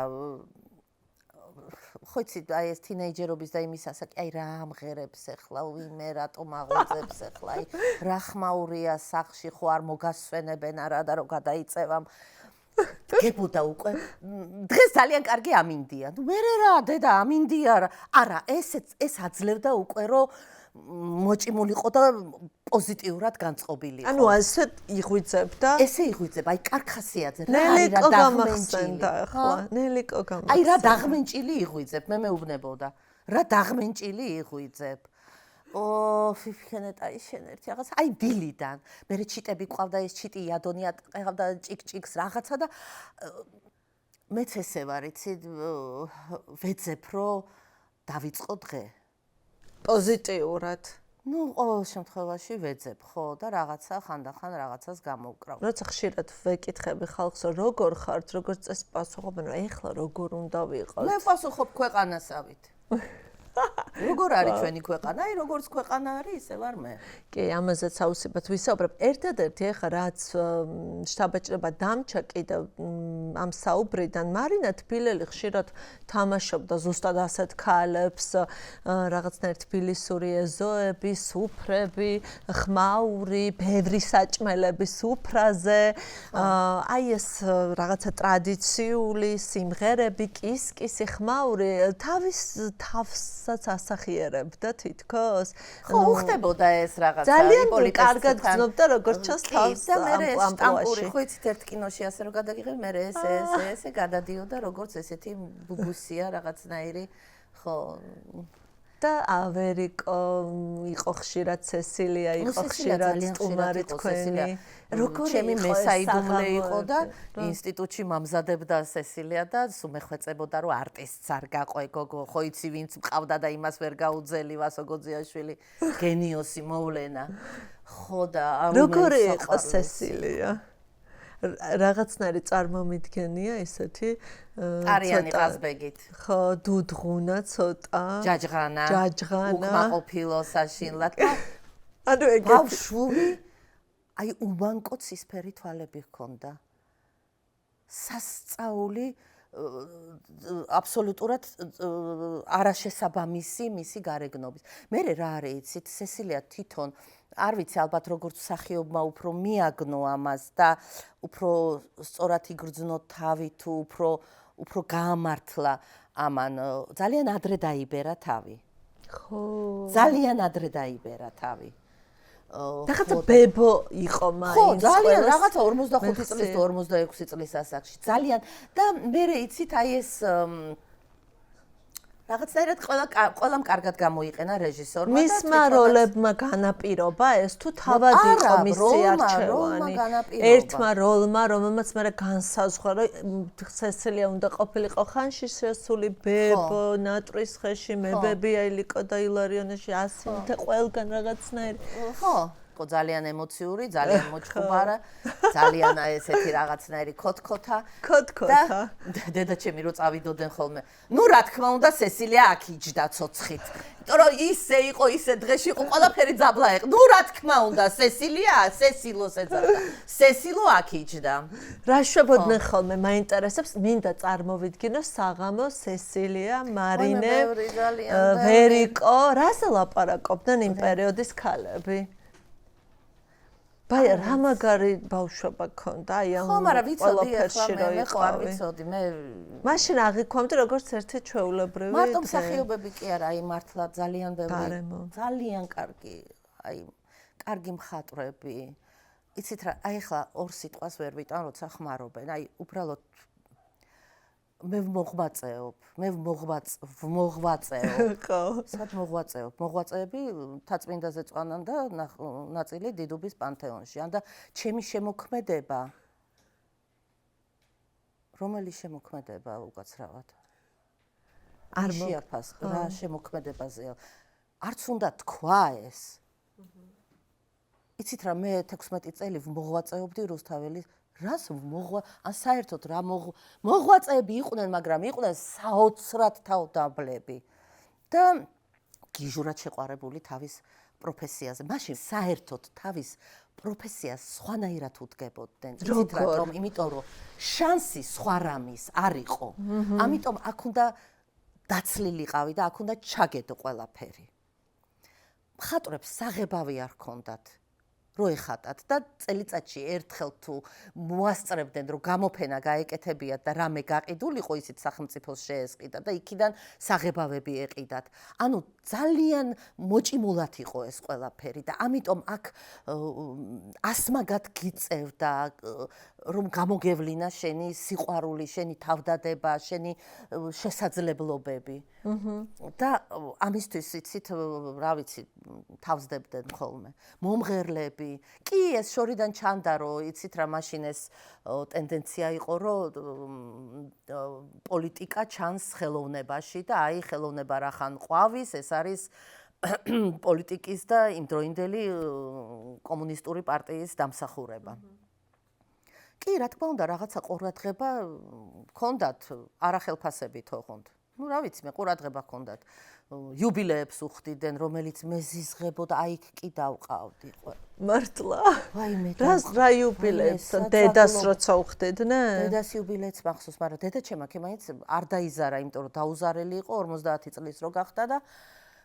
ხო იცით აი ეს თინეიჯერობის და იმის ასაკი აი რა ამღერებს ახლა ვიმე რატომ აღოძებს ახლა აი რა ხმაურია სახში ხო არ მოგასვენებენ არა და რო გადაიწევამ დგებოდა უკვე დღეს ძალიან კარგი ამინდია ნუ მერე რა დედა ამინდია არა ეს აძლევდა უკვე რომ მოჭიმულიყო და პოზიტიურად განწყობილი იყო. ანუ ასე იღვიძებდა? ესე იღვიძება, აი კარხასიაძე რა არის რა დაღმენჭილი ახლა. ნელიკო გამახსენდა. აი რა დაღმენჭილი იღვიძებ, მე მეუბნებოდა. რა დაღმენჭილი იღვიძებ. ფიფქენეტაი შენ ერთი რაღაც აი დილიდან. მე ჩიტები ყავდა ეს ჩიტი იადონია ყავდა ჭიკ-ჭიკს რაღაცა და მეც ესე ვარ, იცი ვეძებ რომ დავიწყო დღე. პოზიტიურად. ნუ ყოველ შემთხვევაში ვეძებ, ხო და რაღაცა ხანდახან რაღაცას გამოვკრავ. როცა ხშირად ვეკითხები ხალხს, როგორ ხართ, როგორ წეს პასუხობენ, რომ ეხლა როგორ უნდა ვიყავთ? მე პასუხობ ქვეყანასავით. როგორ არის ჩვენი ქვეყანა? აი როგორც ქვეყანა არის, ისე ვარ მე. კი, ამაზეც აუცილებლად ვისაუბრებ. ერთადერთი ეხლა რაც შთაბეჭდება დამჭა კიდევ ამ საუბრიდან, მარინა თბილელი ხშირად თამაშობდა ზუსტად ასეთ ქალებს, რაღაცნაირ თბილისური ეზოები, სუფრები, ხმაური, ბევრი საჭმელები სუფრაზე, აი ეს რაღაცა ტრადიციული სიმღერები, კისკისი, ხმაური, თავის თავს ასახიერებდა თითქოს. ხო, უხდებოდა ეს რაღაცა. ძალიან კარგად გძნობდა როგორც ჩანს თავს ამ ამპლუაში. ხო, იცით ერთ კინოში ასე რომ გადაგიღებ, მე ესე გადადიოდა როგორც ესეთი ბუბუსია რაღაცნაირი. ხო. და ავერიკო იყო ხშირად სესილია იყო ხშირად სტუმარი თქვენი როგორი ჩემი მესაიდუმლე იყო და ინსტიტუტში მომზადებდა სესილია და სულ მეხვეწებოდა რომ არტისტს არ გაყვე გოგო ხო იცი ვინც მყავდა და იმას ვერ გაუძელი ვასო გოძიაშვილი გენიოსი მოვლენა ხო და როგორი იყო სესილია რაღაცნაირი წარმომიდგენია ესეთი არიანი ყაზბეგით ხო დუდღუნა ცოტა ჯაჯღანა უკმაყოფილო საშინლად ანუ ეგეთი ბავშვი აი უბანკო ცისფერი თვალები ჰქონდა სასწაული აბსოლუტურად არაშესაბამისი მისი გარეგნობის მე რა არის იცით სესილია თვითონ არ ვიცი ალბათ როგორც მსახიობმა უფრო მიაგნო ამას და უფრო სწორად იგრძნო თავი თუ უფრო გაამართლა ამან ძალიან ადრე დაიბერა თავი ხო ძალიან ადრე დაიბერა თავი რაღაცა ბებო იყო მაინც ხო ძალიან რაღაცა 45 წლის თუ 46 წლის ასაკში ძალიან და მე იცით აი ეს რაღაცნაირად ყველამ კარგად გამოიყენა რეჟისორმა და მისმა როლებმა განაპირობა ეს თუ თავად იყო მისი არჩევანი ერთმა როლმა რომელმაც მე განსაზღვრა რომ სესილია უნდა ყოფილიყო ხანში შესული ბებო ნატრის ხეში მებებია ილიკო და ილარიონეში ასინთე ყველგან რაღაცნაირი ხო ძალიან ემოციური, ძალიან მოჭხუბარა, ძალიან ესეთი რაღაცნაირი ქოთქოთა და დედაჩემი რო წავიდოდნენ ხოლმე. ნუ რა თქმა უნდა სესილია აქ იჯდა ცოცხით. იმიტომ რომ ისე იყო, ისე დღეში იყო ყველაფერი ძაბლა იყო. ნუ რა თქმა უნდა სესილია, სესილოს ეძახდა. სესილო აქ იჯდა. რა შვებოდნენ ხოლმე, მაინტერესებს, მინდა წარმოვიდგინო საღამო სესილია, მარინე, ვერიკო, რას ელაპარაკობდნენ იმ პერიოდის ქალები? ბაი რა მაგარი ბავშვობა გქონდა აი ამ ყველაფერში რო ვიცოდი მე მაშინ აღიქვამდი როგორც ერთი ჩვეულებრივი მარტო მსახიობები კი არა აი მართლა ძალიან ბევრი ძალიან კარგი აი კარგი მხატვრები იცით რა აი ხლა ორ სიტყვას ვერ ვიტან როცა ხმარობენ აი უბრალოდ მე მოღვაწეობ ხო სად მოღვაწეები თაწმინდაზე წვანან და ნაწილი დიდუბის პანთეონში ან და ჩემი შემოქმედება რომელი შემოქმედება უკაცრავად არ შეაფას რა შემოქმედებაზეა არც უნდა თქვა ეს იცით რა მე 16 წელი მოღვაწეობდი რუსთაველის რას ან საერთოდ რა მოღვაწეები იყვნენ, მაგრამ იყვნენ საოცრად თავდაბლები და გიჟურად შეყვარებული თავის პროფესიაზე. მაშინ საერთოდ თავის პროფესიას სხვანაირად უდგებოდნენ. იცით რა, იმიტომ რომ შანსი სხვა რამის არ იყო. ამიტომ აქ უნდა დაცლილიყავი და აქ უნდა ჩაგედო ყველაფერი. მხატვრებს საღებავი არ ჰქონდათ. რო ეხატათ და წელიწადში ერთხელ თუ მოასწრებდნენ რომ გამოფენა გაეკეთებიათ და რამე გაყიდულიყო ისიც სახელმწიფოს შეესყიდა და იქიდან საღებავები ეყიდათ. ანუ ძალიან მოჭიმულად იყო ეს ყველაფერი და ამიტომ აქ ასმაგად გიწევდა რომ გამოგევლინა შენი სიყვარული, შენი თავდადება, შენი შესაძლებლობები. და ამისთვის იცით რა ვიცი თავსდებდნენ ხოლმე. მომღერლები კი ეს შორიდან ჩანდა რომ იცით რა მაშინ ეს ტენდენცია იყო რომ პოლიტიკა ჩანს ხელოვნებაში და აი ხელოვნება რახან ყვავის ეს არის პოლიტიკის და იმდროინდელი კომუნისტური პარტიის დამსახურება. კი რა თქმა უნდა რაღაცა ყურადღება ჰქონდათ არახელფასებით ოღონდ. ну რა ვიცი მე ყურადღება ჰქონდათ იუბილეებს უხდიდნენ რომელიც მეზიზღებოდა აი კი დავყავდი მართლა ვაიმე რა იუბილეებს დედას როცა უხდიდნენ დედას იუბილეებს მახსოვს მაგრამ დედაჩემ აქ მაინც არ დაიზარა იმიტომ რომ დაუზარელი იყო 50 წლის რო გახდა და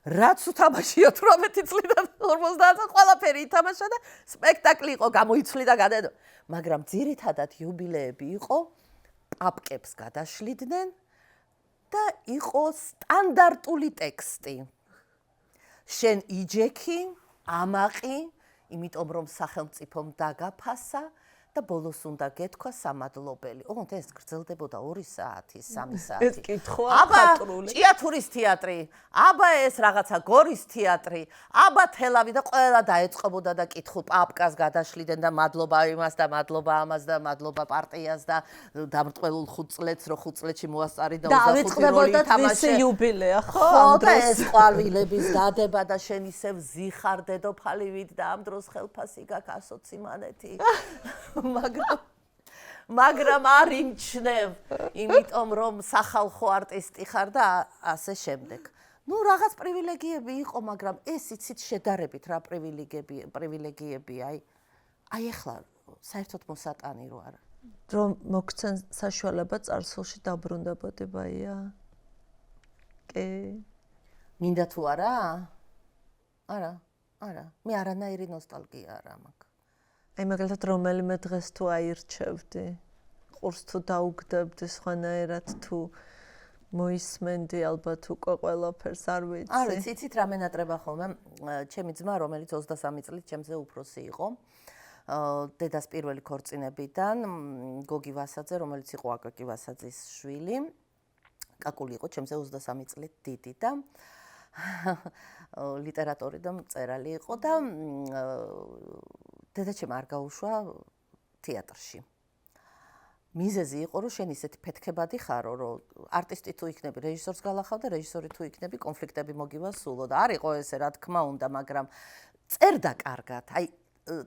რაც უთამაშია 18 წლიდან 50-ზე ყველაფერი ითამაშა და სპექტაკლი იყო გამოიცვლი და გადადო მაგრამ ძირითადად იუბილეები იყო პაპკებს გადაშლიდნენ და იყო სტანდარტული ტექსტი. შენ იჯექი, ამაყი, იმიტომ რომ სახელმწიფომ დაგაფასა და ბოლოს უნდა გეთქვა სამადლობელი. ოღონდ ეს გრძელდებოდა 2 საათი, 3 საათი. ეს კითხვა აბა ხატრული. ჭიათურის თეატრი, აბა ეს რაღაცა გორის თეატრი, აბა თელავი და ყველა დაეწყობოდა და კითხულ პაპკას გადაშლიდნენ და მადლობა იმას და მადლობა ამას და მადლობა პარტიას და დამრტყელულ 5 წლებს რო 5 წლებში მოასწარი და 25 როლი ითამაშე. და იუბილეა ხო? ხო და ეს ყვავილების დადება და შენ ისევ ზიხარ დედოფალივით და ამ დროს ხელფასი გაქვს 120 მანეთი. მაგრამ არ იმჩნევ, იმიტომ რომ სახალხო არტისტი ხარ და ასე შემდეგ. ნუ რაღაც პრივილეგიები იყო, მაგრამ ეს იცით შედარებით რა პრივილეგიები, აი ახლა საერთოდ მოსატანი რო არა. რომ მოგცენ საშუალება წარსულში დაბრუნდებოდი ბაია? კი. მინდა თუ არა? არა. მე არანაირი ნოსტალგია არ მაქვს. აი მაგალითად რომელიმე დღეს თუ აირჩევდი, ყურს თუ დაუგდებდი სხვანაირად თუ მოისმენდი ალბათ უკვე ყველაფერს არ ვიცი. არ ვიცი, იცით რა მენატრება ხოლმე, ჩემი ძმა, რომელიც 23 წლით ჩემზე უფროსი იყო, დედას პირველი ქორწინებიდან, გოგი ვასაძე, რომელიც იყო აკაკი ვასაძის შვილი, კაკული იყო ჩემზე 23 წლით დიდი და ლიტერატორი და მწერალი იყო და დედაჩემ არ გაუშვა თეატრში. მიზეზი იყო, რომ შენ ისეთი ფეთქებადი ხარო, რომ არტისტი თუ იქნები, რეჟისორს galახავ და რეჟისორი თუ იქნები, კონფლიქტები მოგივასულო და არ იყო ესე, რა თქმა უნდა, მაგრამ წერდა კარგად. აი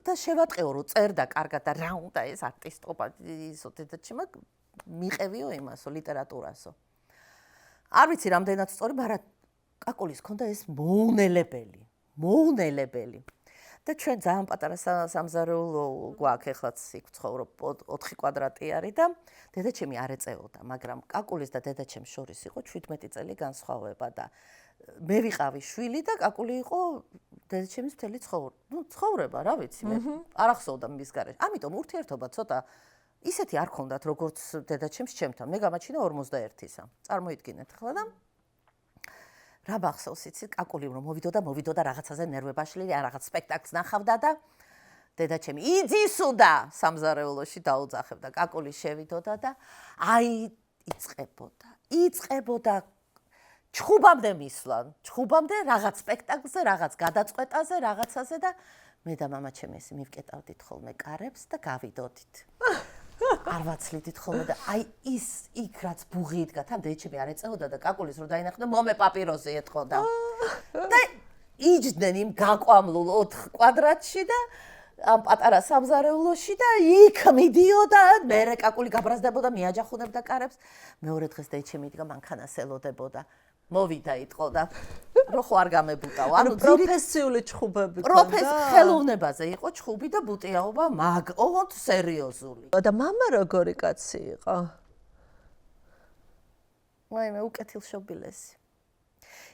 და შევატყეო, რომ წერდა კარგად და რა უნდა ეს არტისტობა ისო დედაჩემა მიყევიო იმასო, ლიტერატურასო. არ ვიცი რამდენად სწორი, მაგრამ კაკულის ქონდა ეს მოუნელებელი. და ჩვენ ძალიან პატარა სამზარეულო გვაქვს, ეხლაც იქ ვცხოვრობ 4 კვადრატი არის და დედაჩემი არ ეწეოდა, მაგრამ კაკულის და დედაჩემს შორის იყო 17 წელი განსხვავება და მე ვიყავი შვილი და კაკული იყო დედაჩემის მთელი ცხოვრება, რა ვიცი, მე არ ახსოვდა მის გარეშე. ამიტომ ურთიერთობა ცოტა ისეთი არ ქონდათ, როგორც დედაჩემს ჩემთან. მე გამაჩინა 41-ისა. წარმოიდგინეთ ახლა და რა მახსოვს იცით, კაკული რომ მოვიდოდა რაღაცაზე ნერვებაშლილი, რაღაც სპექტაკლს ნახავდა და დედაჩემი იძისუდა სამზარეულოში დაუძახებდა. კაკული შევიდოდა და აი იწყებოდა ჩხუბამდე მისვლან, ჩხუბამდე რაღაც სპექტაკლზე, რაღაც გადაწყვეტაზე, რაღაცაზე და მე და მამაჩემი ესე მივკეტავდით ხოლმე კარებს და გავიდოდით. არ ვაცლიდით ხოლმე და აი ის იქ რაც ბუღი იდგა, თან დედაჩემი არ ეწეოდა და კაკულის რო დაინახდა, მომე პაპიროზი ეთყოდა. და იჯდნენ იმ გაყვამლულ 4 კვადრატში და ამ პატარა სამზარეულოში და იქ მიდიოდა, მერე კაკული გაბრაზდებოდა, მიაჯახუნებდა კარებს. მეორე დღეს დედაჩემი იდგა, მანქანას ელოდებოდა. მოვიდა იტყო და რო ხო არ გამებუტაო. ანუ პროფესიული ჩხუბები ქონდა. ხელოვნებაზე იყო ჩხუბი და ბუტიაობა, ოღონდ სერიოზული. და მამა როგორი კაცი იყო? ვაიმე, უკეთილშობილესი.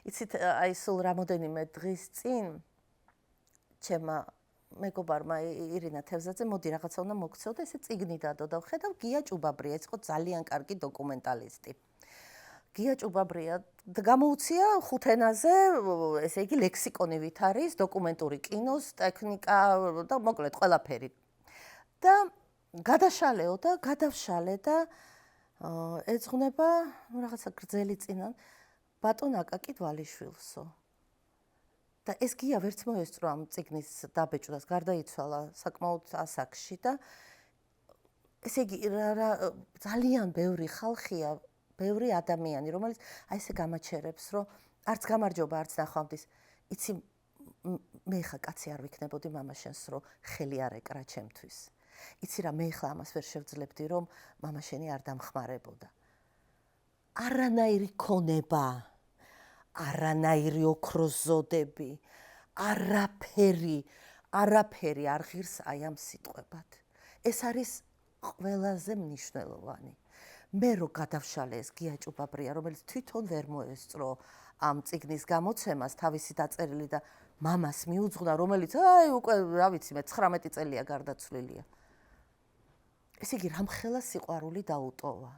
იცით, აი სულ რამოდენიმე დღის წინ ჩემმა მეგობარმა ირინა თევზაძე მოდი რაღაცა უნდა მოგცეო და ესე წიგნი დადო და ვხედავ გია ჭუბაბრია, ეს იყო ძალიან კარგი დოკუმენტალისტი. გია ჭუბაბრია გამოუცია 5 ენაზე, ესე იგი ლექსიკონივით არის, დოკუმენტური კინოს ტექნიკა და მოკლედ ყველაფერი. და გადაშალეო და გადავშალე და ეძღვნება რაღაცა გრძელი წინან ბატონ აკაკი დვალიშვილსო. და ეს გია ვერც მოესწრო ამ წიგნის დაბეჭდას, გარდაიცვალა საკმაოდ ასაკში და ესე იგი ძალიან ბევრი ხალხია, ბევრი ადამიანი, რომელიც აი ესე გამაჩერებს, რომ არც გამარჯობა, არც ნახვამდის. იცი, მე ხა კაცი არ ვიქნებოდი მამაშენს, რომ ხელი არ ეკრა ჩემთვის. იცი რა, მე ხა ამას ვერ შევძლებდი, რომ მამაშენი არ დამხმარებოდა. არანაირი ქონება, არანაირი ოქროზოდები, არაფერი არ ღირს აი ამ სიტყვებად. ეს არის ყველაზე მნიშვნელოვანი. მე რო გადავშალე ეს გია ჭუბაბრია, რომელიც თვითონ ვერ მოესწრო ამ წიგნის გამოცემას, თავისი დაწერილი და მამას მიუძღვნა, რომელიც აი უკვე რა ვიცი მე 19 წელია გარდაცვლილია. ესე იგი რამხელა სიყვარული დაუტოვა.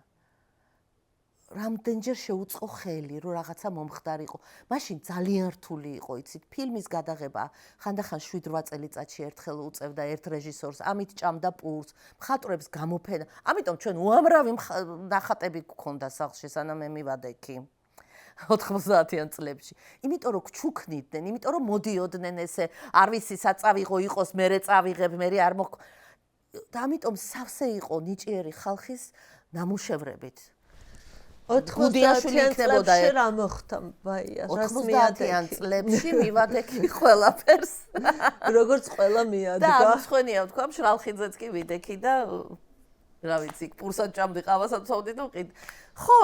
რამდენჯერ შეუწყო ხელი, რომ რაღაცა მომხდარიყო. მაშინ ძალიან რთული იყო, იცით, ფილმის გადაღება ხანდახან 7-8 წელიწადში ერთხელ უწევდა ერთ რეჟისორს, ამით ჭამდა პულს, მხატვრებს გამოფენა. ამიტომ ჩვენ უამრავი ნახატები გქონდა სახლში, სანამ მე მივადე იქ 90-იან წლებში. იმიტომ რომ გჩუქნიდნენ, იმიტომ რომ მოდიოდნენ ესე, არ ვიცი, საწავიღო იყოს, მერე წავიღებ, მერე არ მოგ და ამიტომ სავსე იყო ნიჭიერი ხალხის ნამუშევრებით. 90-იან წლებში რა მოხდა, ბაია, რას 90-იან წლებში მივადექი ყველაფერს. როგორც ყველა მიადგა. და ამშვენია ვთქვა, მშრალხიძეც კი ვიდექი და რა ვიცი, პურსად ჭამდი, ყავასაც ვწოვდი და ვყიდ. ხო,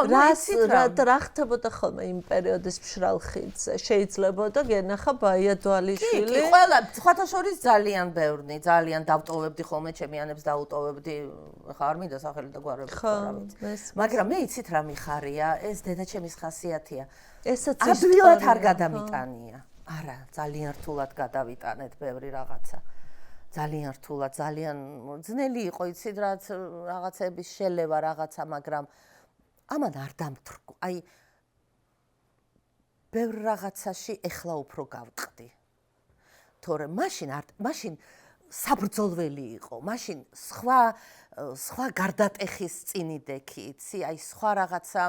რა ხდებოდა ხოლმე იმ პერიოდის მშრალხიძე? შეიძლებოდა გენახა ბაია დვალიშვილი. კი, ყველა სხვათა შორის ძალიან ბევრი, ძალიან დავტოვებდი ხოლმე ჩემიანებს დაუტოვებდი. ხა არ მინდა სახელი და გვარები, რა ვიცი. მაგრამ მე იცით რა მიხარია, ეს დედაჩემის ხასიათია. ესაც ისტორიულად არ გადამიტანია. არა, ძალიან რთულად გადავიტანეთ ბევრი რაღაცა. ძალიან რთულად, ძალიან ძნელი იყო, იცით, რაც რაღაცების შელევა რაღაცა, მაგრამ ამან არ დამთვრგო. აი ბევრ რაღაცაში ეხლა უფრო გავწყდი. თორემ მაშინ საბრძოლველი იყო, მაშინ სხვა გარდატეხის წინიდექი, იცი, აი სხვა რაღაცა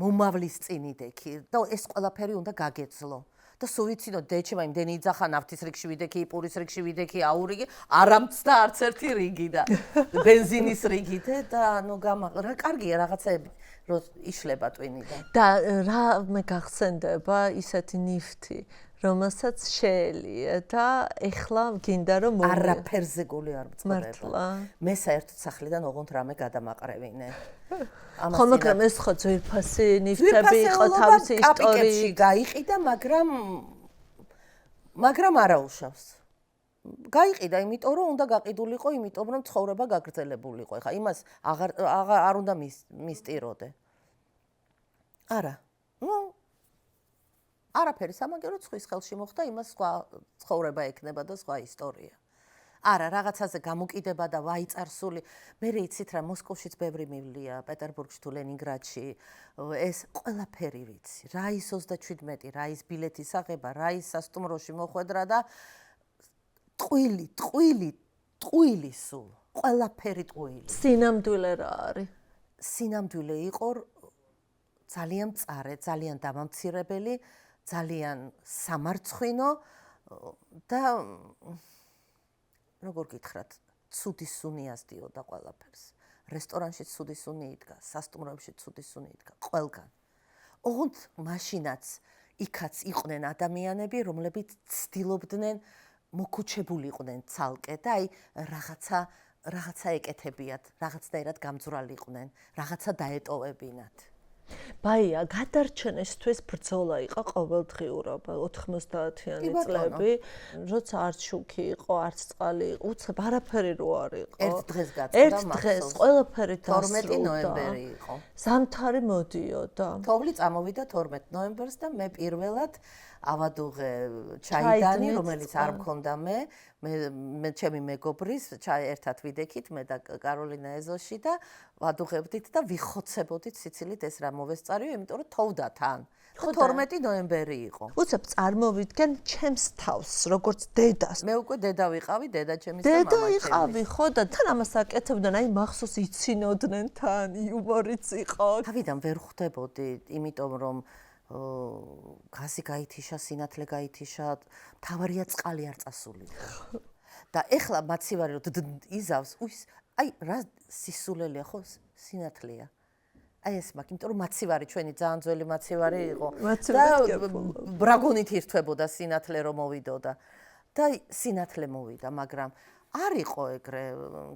მომავლის წინიდექი და ეს ყველაფერი უნდა გაგეძლო. და სულ ვიცინო დეჩემა იმდენი იძახა ნავთის რიგში ვიდექი, იპურის რიგში ვიდექი, აურიგი, არამცდა არც ერთი რიგი და ბენზინის რიგი და ნუ რა კარგია რაღაცები, რომ იშლება ტვინიდან. და რა მე გახსენდება ისეთი ნიფთი, რომელსაც შეელია და ეხლა გინდა რომ არაფერზე გული არ მწყდება. მართლა. მე საერთოდ სახლიდან ოღონდ რამე გადამაყრევინე. ხო, მაგრამ ეს ხო ძვირფასი ნიფთები იყო თავისი ისტორიით. კაპიკებში გაიყიდა, მაგრამ არაუშავს. გაიყიდა, იმიტომ რომ უნდა გაყიდულიყო, იმიტომ რომ ცხოვრება გაგრძელებულიყო. ეხა იმას არ უნდა მისტიროდე. არა. არაფერი სამაგერო ცხვის ხელში მოხდა, იმას სხვა ცხოვრება ექნება და სხვა ისტორია. არა, რაღაცაზე გამოკიდება და ვაიწარსული. მე იცით რა, მოსკოვშიც ბევრი მივლია, პეტერბურგში თუ ლენინგრადში. ეს ყველაფერი ვიცი. რა ის 37, რა ის ბილეთის აღება, რა ის სასტუმროში მოხვედრა და ტყვილი სულ. ყველაფერი ტყვილი. სინამდვილე რა არის? სინამდვილე იყო ძალიან მწარე, ძალიან დამამცირებელი, ძალიან სამარცხვინო და როგორ გითხრათ, ცუდი სუნი ასდიოდა ყველაფერს. რესტორანში ცუდი სუნი იდგა, სასტუმროებში ცუდი სუნი იდგა, ყველგან. ოღონდ მაშინაც იქაც იყვნენ ადამიანები, რომლებიც ცდილობდნენ მოკუჩებულიყვნენ ცალკე და აი რაღაცა ეკეთებიათ, რაღაცნაირად გამძვრალიყვნენ, რაღაცა დაეტოვებინათ. ბაია, გადარჩენისთვის ბრძოლა იყო ყოველდღიურობა 90-იანი წლები, როცა არც შუქი იყო, არც წყალი იყო, უცებ არაფერი რო არ იყო. ერთ დღეს გაწდა ერთ დღეს ყველაფერი დასრულდა. 12 ნოემბერი იყო. ზამთარი მოდიოდა. თოვლი წამოვიდა 12 ნოემბერს და მე პირველად ავადუღე ჩაიდანი, რომელიც არ მქონდა მე ჩემი მეგობრის ერთად ვიდექით, მე და კაროლინა ეზოში და ვადუღებდით და ვიხოცებოდით სიცილით ეს რა მოვესწარიო, იმიტომ რომ თოვდა თან. 12 ნოემბერი იყო. უცებ წარმოვიდგენ ჩემს თავს, როგორც დედას. მე უკვე დედა ვიყავი, დედა ჩემის და მამა ჩემის. დედა იყავი, ხო და თან ამას აკეთებდნენ, აი მახსოვს იცინოდნენ თან, იუმორიც იყო. თავიდან ვერ ხვდებოდი, იმიტომ რომ გაზი გაითიშა, სინათლე გაითიშა, თავარია წყალი არ წასული. და ეხლა მაცივარი რომ იზავს, აი რა სისულელია ხო, სინათლეა. აი ეს მაგ, იმიტომ რომ მაცივარი ჩვენი ძალიან ძველი მაცივარი იყო და ბრაგონით ირთვებოდა სინათლე რომ მოვიდოდა. და სინათლე მოვიდა, მაგრამ არ იყო ეგრე,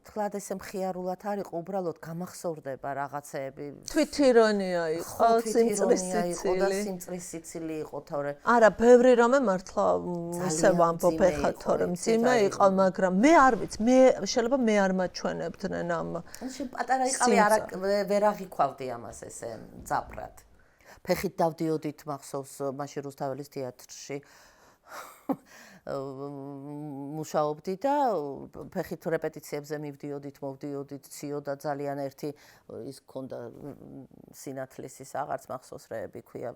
თლად ესე მხიარულად არ იყო, უბრალოდ გამახსოვრდება რაღაცეები. თვითირონია იყო, სიმწრის სიცილი იყო, თორე. არა, ბევრი რამე მართლა ისე ვამბობ ეხლა, თორე მძიმე იყო, მაგრამ მე არ ვიცი, შეიძლება მე არ მაჩვენებდნენ ამ. პატარა იყავი, ვერ აღიქვავდი ამას ესე ძაფრად. ფეხით დავდიოდით, მახსოვს, მაშინ რუსთაველის თეატრში. მუშაობდი და ფეხით რეპეტიციებზე მოვდიოდით ციოდა ძალიან ერთი ის ქონდა სინათლის ის აღარც მახსოვს რეები ქვია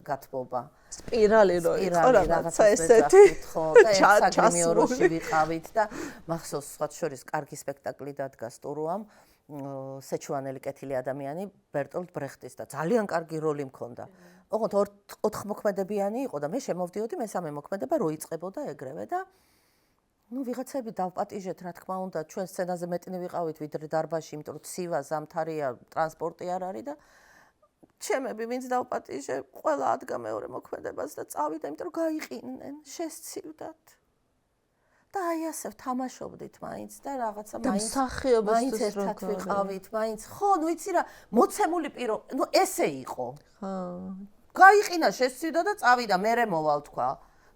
გათბობა სპირალი რო იყო რაღაცა ესეთი ხო და საგრიმიოროში ვიყავით და მახსოვს სხვა შორის კარგი სპექტაკლი დადგა სტურუამ სეჩუანელი კეთილი ადამიანი ბერტოლდ ბრეხტის და ძალიან კარგი როლი მქონდა. ოღონდ 4 მოქმედებიანი იყო და მე შემოვდიოდი მესამე მოქმედება რო იწყებოდა ეგრევე და ვიღაცები დავპატიჟეთ რა თქმა უნდა ჩვენ სცენაზე მეტნი ვიყავით ვიდრე დარბაზში, იმიტომ რომ ცივა ზამთარია, ტრანსპორტი არ არის და ჩემები ვინც დავპატიჟე, ყველა ადგა მეორე მოქმედებას და წავიდა, იმიტომ რომ გაიყინენ, შესცივდათ. და აი ასე თამაშობდით მაინც და რაღაცა მაინც ერთად ვიყავით, მაინც ხო, ნუ იცი რა, მოცემული პირო, ნუ ესე იყო. ხო. გაიყინა, შესცივდა და წავიდა, მერე მოვალ თქვა.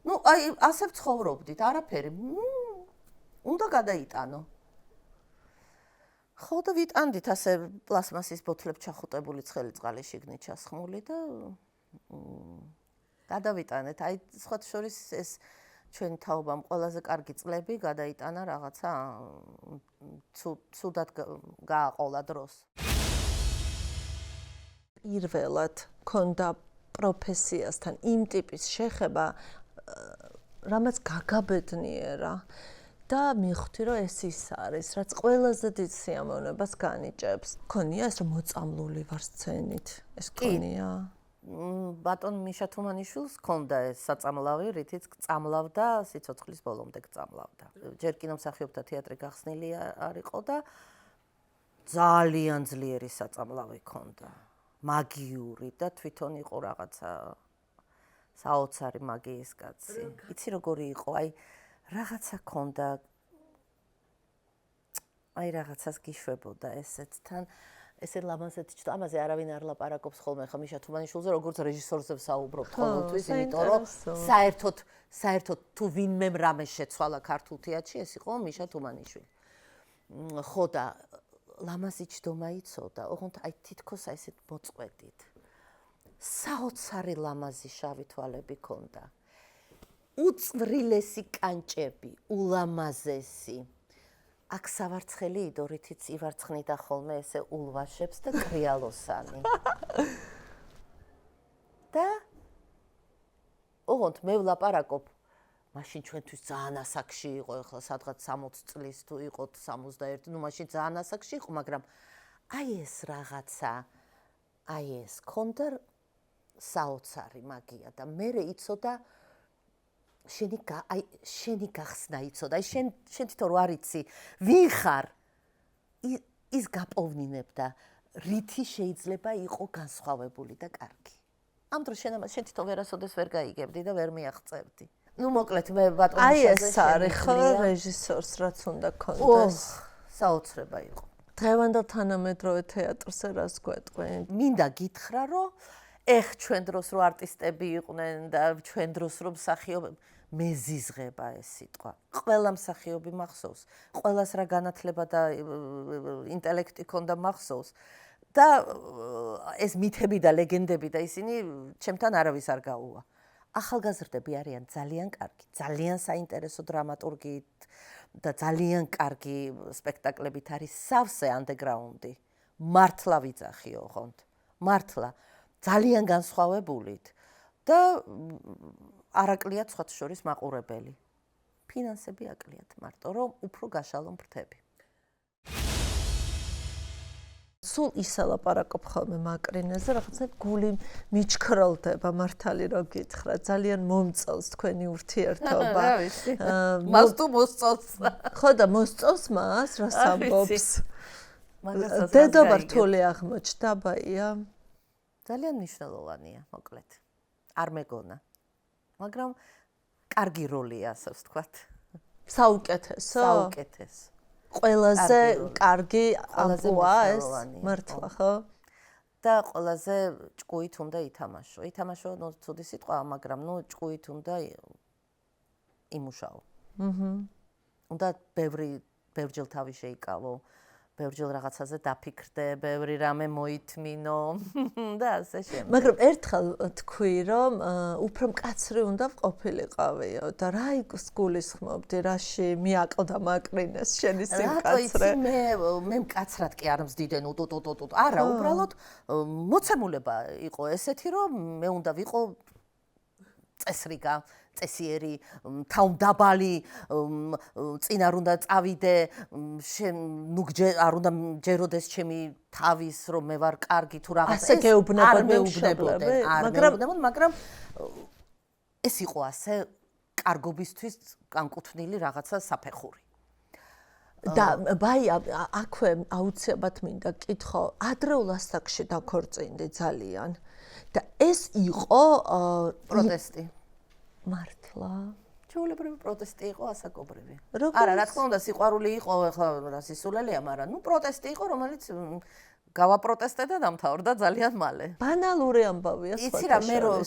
ნუ აი ასე ვცხოვრობდით, არაფერი. უნდა გადაიტანო. ხო და ვიტანდით ასე პლასმასის ბოთლებს ჩახუტებული ცხელი წყალი შიგნით ჩასხმული და გადავიტანეთ. აი სხვა შორის ეს ჩვენი თაობამ ყველაზე კარგი წლები გადაიტანა რაღაცა ცუდად გააყოლა დროს. პირველად ქონდა პროფესიასთან იმ ტიპის შეხება, რამაც გაგაბედნიერა და მივხვდი, რომ ეს ის არის, რაც ყველაზე დიდ სიამოვნებას განიჭებს. ქონია ეს რომ მოწამლული ვარ სცენით. ეს ქონია? ბატონ მიშა თუმანიშვილს ჰქონდა ეს საწამლავი, რითიც წამლავდა სიცოცხლის ბოლომდე წამლავდა. ჯერ კინომსახიობთა თეატრი გახსნილი არ იყო და ძალიან ძლიერი საწამლავი ჰქონდა. მაგიური და თვითონ იყო რაღაცა საოცარი მაგიის კაცი. იცი როგორი იყო? აი რაღაცა ჰქონდა. აი რაღაცას გიშვებოდა ესეთთან. ესე ლამაზად ჩიტო ამაზე არავინ არ ლაპარაკობს ხოლმე ხო მიშა თუმანიშვილზე როგორც რეჟისორზე ვსაუბრობთ ყოველთვის იმიტომ რომ საერთოდ თუ ვინმე რამე შეცვალა ქართულ თეატრში ეს იყო მიშა თუმანიშვილი ხო და ლამაზი ჩდომა იცოდა ოღონდ აი თითქოს აი ესეთ მოწყვეტით საოცარი ლამაზი შავი თვალები ქონდა უწვრილესი კანჭები ულამაზესი აქ სავარცხელი იდო რითიც ივარცხნიდა ხოლმე ესე ულვაშებს და კრიალოსანი. და ოღონდ მე ვლაპარაკობ მაშინ ჩვენთვის ძალიან ასაკში იყო ახლა სადღაც 60 წლის თუ იყოთ 61 ნუ მაშინ ძალიან ასაკში იყო მაგრამ აი ეს რაღაცა აი ეს ქონდა საოცარი მაგია და მე იცოდა შენი გახსნა იცოდა. აი შენ თვითონ რო არ იცი, ვინ ხარ? ის გაპოვნინებდა, რითი შეიძლება იყო განსხვავებული და კარგი. ამ დროს შენ თვითონ ვერასოდეს ვერ გაიგებდი და ვერ მიაღწევდი. ნუ მოკლედ მე ბატონიშვილზე აი ეს არის ხო რეჟისორს რაც უნდა ქონდეს. საოცრება იყო. დღევანდელ თანამედროვე თეატრზე რას გვეტყვი? მინდა გითხრა რომ ეხ ჩვენ დროს რო არტისტები იყვნენ და ჩვენ დროს რო მსახიობები მეზიზღება ეს სიტყვა. ყველა მსახიობი მახსოვს, ყველას რა განათლება და ინტელექტი ქონდა მახსოვს და ეს მითები და ლეგენდები და ისინი ჩემთან არავის არ გაუვა. ახალგაზრდები არიან ძალიან კარგი, ძალიან საინტერესო დრამატურგიით და ძალიან კარგი სპექტაკლებით არის სავსე ანდეგრაუნდი. მართლა ვიძახი ოღონდ. მართლა ძალიან განსხვავებულით და არაკლიათ სხვა შორის მაყურებელი. ფინანსები აკლიათ მარტო რომ უფრო გაშალო ფრთები. სულ ისალაპარაკობ ხოლმე მაკრინეზე, რაღაცა გული მიჩქროლდება მართალი რო გითხრა, ძალიან მომწონს თქვენი ურთიერთობა. რა ვიცი. მას თუ მოსწონს. ხო და მოსწონს მას, რას ამბობს. დედობა რთული აღმოჩნდა, ბაია. ძალიან მნიშვნელოვანია, მოკლედ. არ მეგონა. მაგრამ კარგი როლია, ასე ვთქვათ. საუკეთესო? საუკეთესო. ყველაზე კარგი ამბოა ეს მართლა ხო? და ყველაზე ჭკუით უნდა ითამაშო. ითამაშო, ნუ ცუდი სიტყვა, მაგრამ ნუ ჭკუით უნდა იმუშაო. უნდა ბევრჯერ თავი შეიკავო, ბევრჯერ რაღაცაზე დაფიქრდე, ბევრი რამე მოითმინო და ასე შემდეგ. მაგრამ ერთხელ თქვი, რომ უფრო მკაცრი უნდა ყოფილიყავიო და რა იქ გულისხმობდი, რაში მიაკლდა მაკრინეს შენი სიმკაცრე? მე მკაცრად კი არ მზდიდენ უტუტუტუტ. არა, უბრალოდ მოცემულება იყო ესეთი, რომ მე უნდა ვიყო წესრიგა, წესიერი, თავმდაბალი, წინ არ უნდა წავიდე, ნუ არ უნდა ჯეროდეს ჩემი თავის, რომ მე ვარ კარგი თუ რაღაც. ასე გეუბნებოდნენ, მაგრამ ეს იყო ასე კარგობისთვის განკუთვნილი რაღაცა საფეხური. და ბაია, აქვე აუცილებლად მინდა კითხო, ადრეულ ასაკში დაქორწინდი ძალიან და ეს იყო პროტესტი. მართლა? ჩვეულებრივი პროტესტი იყო ასაკობრივი. როგორ? არა, რა თქმა უნდა, სიყვარული იყო, ახლა რა სისულელია, მაგრამ ნუ პროტესტი იყო, რომელიც გავაპროტესტე და დამთავრდა ძალიან მალე. ბანალური ამბავია სხვა. იცი რა, მე რო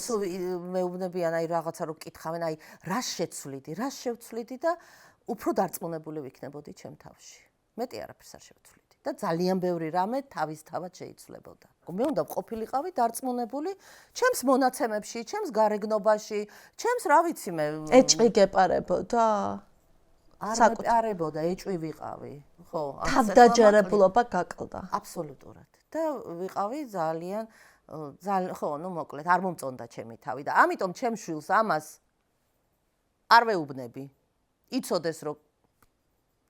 მეუბნებიან, აი რაღაცა რო კითხავენ, აი რა შეცვლიდი, რა შევცვლიდი და უფრო დარწმუნებული ვიქნებოდი ჩემ თავში. მეტი არაფერს არ შევცვლიდი და ძალიან ბევრი რამე თავისთავად შეიცვლებოდა. მე უნდა ყოფილიყავი დარწმუნებული ჩემს მონაცემებში, ჩემს გარეგნობაში, ჩემს რა ვიცი მე. ეჭვი გეპარებოდა? არებოდა, ეჭვი ვიყავი. ხო, თავდაჯერებულობა გაკლდა. აბსოლუტურად. და ვიყავი ძალიან ხო, ნუ მოკლედ, არ მომწონდა ჩემი თავი და ამიტომ ჩემ შვილს ამას არ ვეუბნები. იცოდეს რომ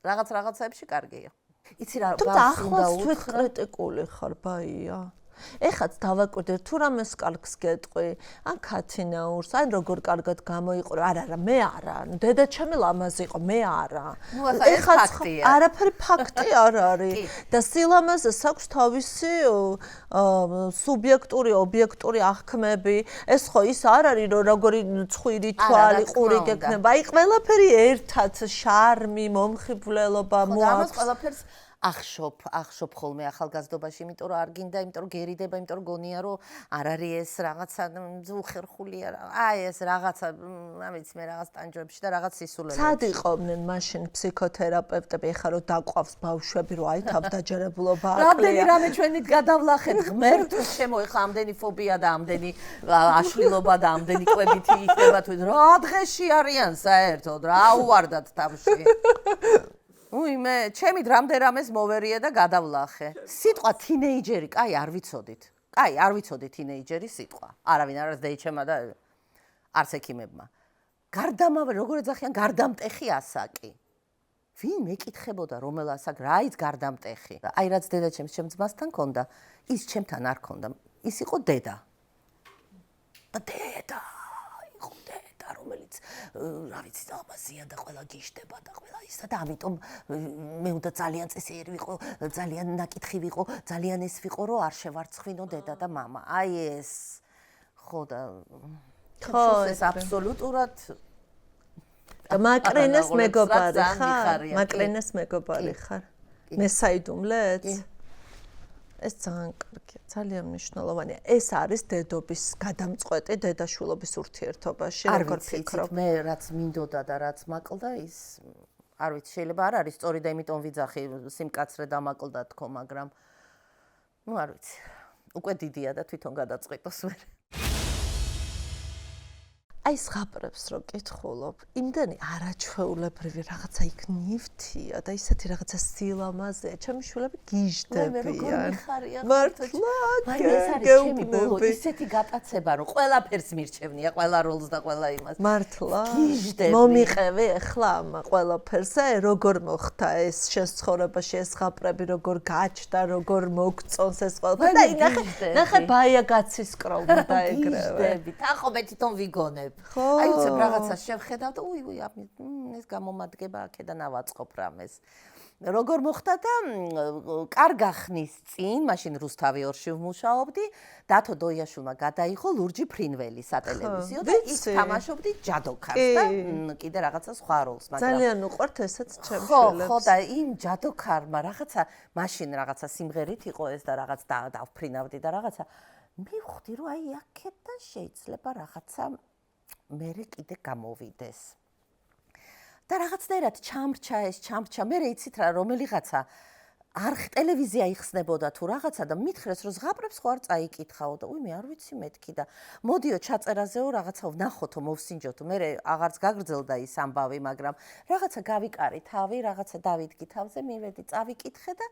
რაღაცებში კარგია. იცი რა, თუმცა ახლაც თვით კრიტიკული ხარ, ბაია. ეხაც დავაკვირდე თუ რამე სკალკს გეტყვი, ან ქათინაურს, ან როგორ კარგად გამოიყურე. არა, მე არა. დედა ჩემი ლამაზი იყო, მე არა. ეხაც ფაქტია. არაფერი ფაქტი არ არის. და სილამაზეს აქვს თავისი სუბიექტური, ობიექტური აღქმები. ეს ხო ის არ არის, რომ როგორი ცხვირი თვალი, ყური გექნება. აი ყველაფერი ერთად, შარმი, მომხიბვლელობა მოაქვს. ამას ყველაფერს ახშობ ხოლმე ახალგაზრდობაში, იმიტომ რომ არ გინდა, იმიტომ რომ გერიდება, იმიტომ რომ გონია რომ არ არის ეს რაღაცა უხერხულია, აი ეს რაღაცა, ამიც მე რაღაც ტანჯვებში და რაღაც სისულელებში. სად იყვნენ მაშინ ფსიქოთერაპევტები, ეხლა რომ დაყვავს ბავშვები, რომ აი თავდაჯერებულობა აკლია. რამდენი რამე ჩვენით გადავლახეთ ღმერთო ჩემო, ეხლა ამდენი ფობია და ამდენი აშლილობა და ამდენი კვებითი იქნება თუ რა დღეში არიან საერთოდ, რა უვარდათ თავში. მე ჩემი რამდენამეს მოვერია და გადავლახე. სიტყვა თინეიჯერი, კაი არ ვიცოდით. კაი არ ვიცოდი თინეიჯერის სიტყვა. არავინ არ დაიჩემა და არც ექიმებმა. გარდამავე, როგორ ეძახიან, გარდამტეხი ასაკი. ვინ მეკითხებოდა რომელ ასაკ რა ის გარდამტეხი? აი რაც დედა ჩემს ძმასთან ქონდა, ის ჩემთან არ ქონდა. ის იყო დედა. და დედა იყო დედა, რომელიც რა ვიცი, ლამაზია და ყველა გიშდება და ყველა ისა და ამიტომ მე უნდა ძალიან წესიერი ვიყო, ძალიან ნაკითხი ვიყო, ძალიან ეს ვიყო, რომ არ შევარცხვინო დედა და მამა. აი ეს ხო და ხო ეს აბსოლუტურად მაკრინეს მეგობარი ხარ? მაკრინეს მეგობარი ხარ? მესაიდუმლეთ? ეს ძალიან კარგია, ძალიან მნიშვნელოვანია. ეს არის დედობის გადამწყვეტი დედაშვილობის ურთიერთობაში, როგორ ფიქრობ? მე რაც მინდოდა და რაც მაკლდა, ის არ ვიცი, შეიძლება არ არის სწორი და იმიტომ ვიძახი სიმკაცრე დამაკლდა თქო, მაგრამ ნუ არ ვიცი. უკვე დიდია და თვითონ გადაწყვიტოს ვერ. აი ზღაპრებს რო კითხულობ, იმდენი არაჩვეულებრივი რაღაცა იქ ნივთია და ისეთი რაღაცა სილამაზეა, ჩემი შვილები გიჟდებიან. მართლა, გეუბნები. ისეთი გატაცება, რომ ყველაფერს მირჩევნია, ყველა როლს და ყველა იმას. მართლა. გიჟდები. მომიყევი ახლა ამ ყველაფერზე, როგორ მოხდა ეს შენს ცხოვრებაში, ეს ზღაპრები როგორ გაჩნდა, როგორ მოგწონს ეს ყველაფერი. და ნახე ბაია გაცისკროლდა და ეგრევე. გიჟდები. თახობე თვითონ ვიგონებ. აი უცებ რაღაცა შევხედავ და ეს გამომადგება აქედან ავაწყობ რამეს. როგორ მოხდა და კარგა ხნის წინ, მაშინ რუსთავი 2-ში ვმუშაობდი, დათო დოიაშვილმა გადაიღო ლურჯი ფრინველი სატელევიზიო და ის თამაშობდი ჯადოქარს და კიდე რაღაცა სხვა როლს, მაგრამ ძალიან უყვართ ესეც ჩემს შვილებს. ხო და იმ ჯადოქარმა რაღაცა მაშინ რაღაცა სიმღერით იყო ეს და რაღაც დავფრინავდი და რაღაცა მივხვდი რომ აი აქედან შეიძლება რაღაცა მერე კიდე გამოვიდეს. და რაღაცნაირად ჩამრჩა, მერე იცით რა, რომელიღაცა არ ტელევიზია იხსნებოდა თუ რაღაცა და მითხრეს რომ ზღაპრებს ხო არ წაიკითხაო და უიმე არ ვიცი მეთქი და მოდიო ჩაწერაზეო რაღაცა ვნახოთო მოვსინჯოთო მე აღარც გაგრძელდა ის ამბავი მაგრამ რაღაცა გავიკარი თავი რაღაცა დავიდგი თავზე მივედი წავიკითხე და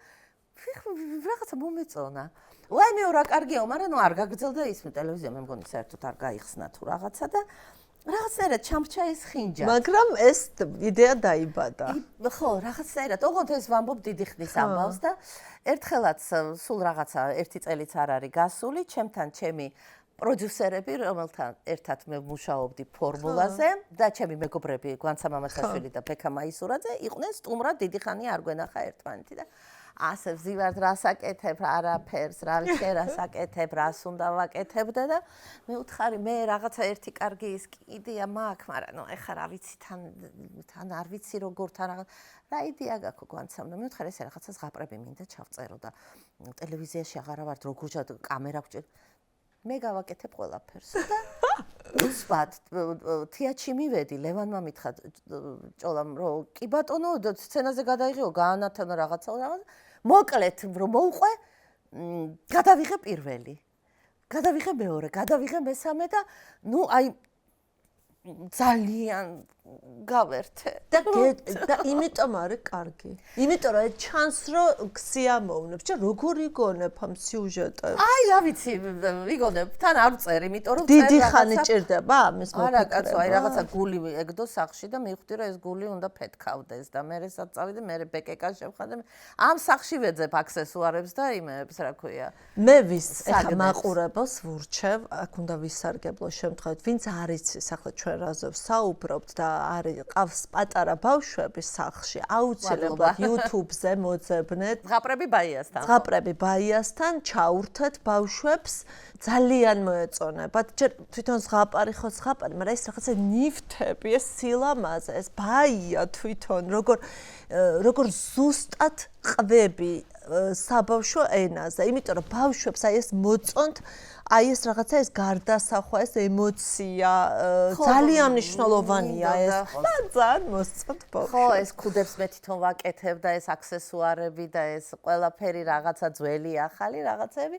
რაღაცა მომეწონა ვაიმეო რა კარგიაო მაგრამ ნუ არ გაგრძელდა ის ტელევიზია მე მგონი საერთოდ არ გაიხსნა თუ რაღაცა და რაღაცნაირად ჩამრჩა ეს ხინჯა. მაგრამ ეს იდეა დაიბადა. ხო, რაღაცნაირად. ოღონდ ეს ვამბობ დიდი ხნის ამბავს და ერთხელაც სულ რაღაცა 1 წელიც არ არის გასული, ჩემთან ჩემი პროდიუსერები, რომელთან ერთად მე ვმუშაობდი ფორმულაზე და ჩემი მეგობრები გვანცა მამაცაშვილი და ბექა მაისურაძე იყვნენ სტუმრად დიდი ხანი არ გვენახა ერთმანეთი და ასე ვზივართ რასაკეთებ, არაფერს, რა ვიცი რასაკეთებ, რას უნდა ვაკეთებდე და მე უთხარი მე რაღაცა ერთი კარგი ის იდეა მაქვს, მაგრამ ნუ ეხა რა ვიცი თან არ ვიცი როგორ თან რა იდეა გაქვს გვანცამ და მე უთხარი ეს რაღაცა ზღაპრები მინდა ჩავწერო და ტელევიზიაში აღარა ვართ როგორ კამერა გვჭირ მე გავაკეთებ ყველაფერს და უცბად თეატრში მივედი ლევანმა მითხრა ჭოლამ რომ კი ბატონო სცენაზე გადაიღიო გაანათანა რაღაცა მოკლედ რომ მოვყვე გადავიღე პირველი გადავიღე მეორე გადავიღე მესამე და ნუ აი ძალიან გავერთე და იმიტომ არის კარგი. იმიტომ რომ ჩანს რომ ქსიამოვნებს, და როგორ იგონებ ამ სიუჟეტებს? აი რა ვიცი, იგონებ, თან არ წერ, იმიტომ რომ დიდი ხანი ჭირდება ამის მოფიქრება. არა, კაცო, აი რაღაცა გული ეგდო სახში და მივხვდი რომ ეს გული უნდა ფეთქავდეს და მე რესაც წავიდე, მე ბეკეკა შევხადე. ამ სახში ვეძებ აქსესუარებს და იმებს, რა ქვია. მე ვის ეხა მაყურებელს ვურჩევ, აქ უნდა ვისარგებლო შემთხვევით, ვინც არ იცის ახლა ჩვენ რაზე ვსაუბრობთ და არის ყავს პატარა ბავშვები სახლში, აუცილებლად YouTube-ზე მოძებნეთ. ზღაპრები ბაიასთან ჩაურთეთ ბავშვებს, ძალიან მოეწონებათ. თვითონ ზღაპარი ხო ზღაპარი, მაგრამ ეს რაღაცა ნივთები, ეს სილამაზე, ეს ბაია თვითონ, როგორ ზუსტად ყვები საბავშვო ენაზე, იმიტომ რომ ბავშვებს აი ეს მოწონთ აი ეს რაღაცა ეს გარდასახვა, ეს ემოცია ძალიან მნიშვნელოვანია ეს. და ძალიან მოსწონთ ბავშვებს. ხო, ეს ქუდებს მე თვითონ ვაკეთებ და ეს აქსესუარები და ეს ყველაფერი რაღაცა ძველი, ახალი რაღაცები.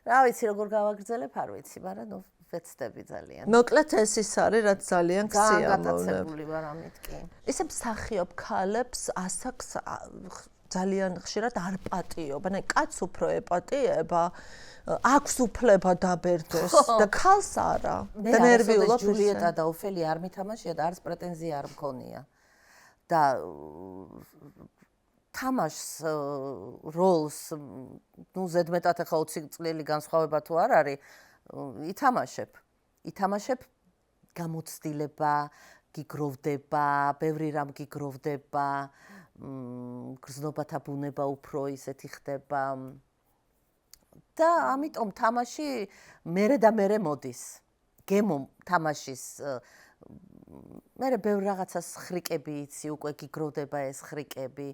რა ვიცი, როგორ გავაგრძელებ, არ ვიცი, მაგრამ ნუ ვეცდები ძალიან. მოკლედ ეს ის არის, რაც ძალიან ქსიამოვნებ. გაგაცებული ვარ ამით კი. ისე მსახიობ ქალებს ასაკს ძალიან ხშირად არ პატიობენ. აი კაცს უფრო ეპატიება, აქვს უფლება დაბერდოს და ქალს არა. და ნერვიულად ჯულიეტა და ოფელი არ მითამაშია და არც პრეტენზია არ მქონია. და თამაშს როლს ნუ ზედმეტად ახლა 20 წელი განსხვავება თუ არ არის, ითამაშებ გამოცდილება, გიგროვდება, ბევრი რამ გიგროვდება. გრძნობათა ბუნება უფრო ისეთი ხდება და ამიტომ თამაში მერე და მერე მოდის გემო თამაშის მერე ბევრ რაღაცას ხრიკები იცი უკვე გიგროვდება ეს ხრიკები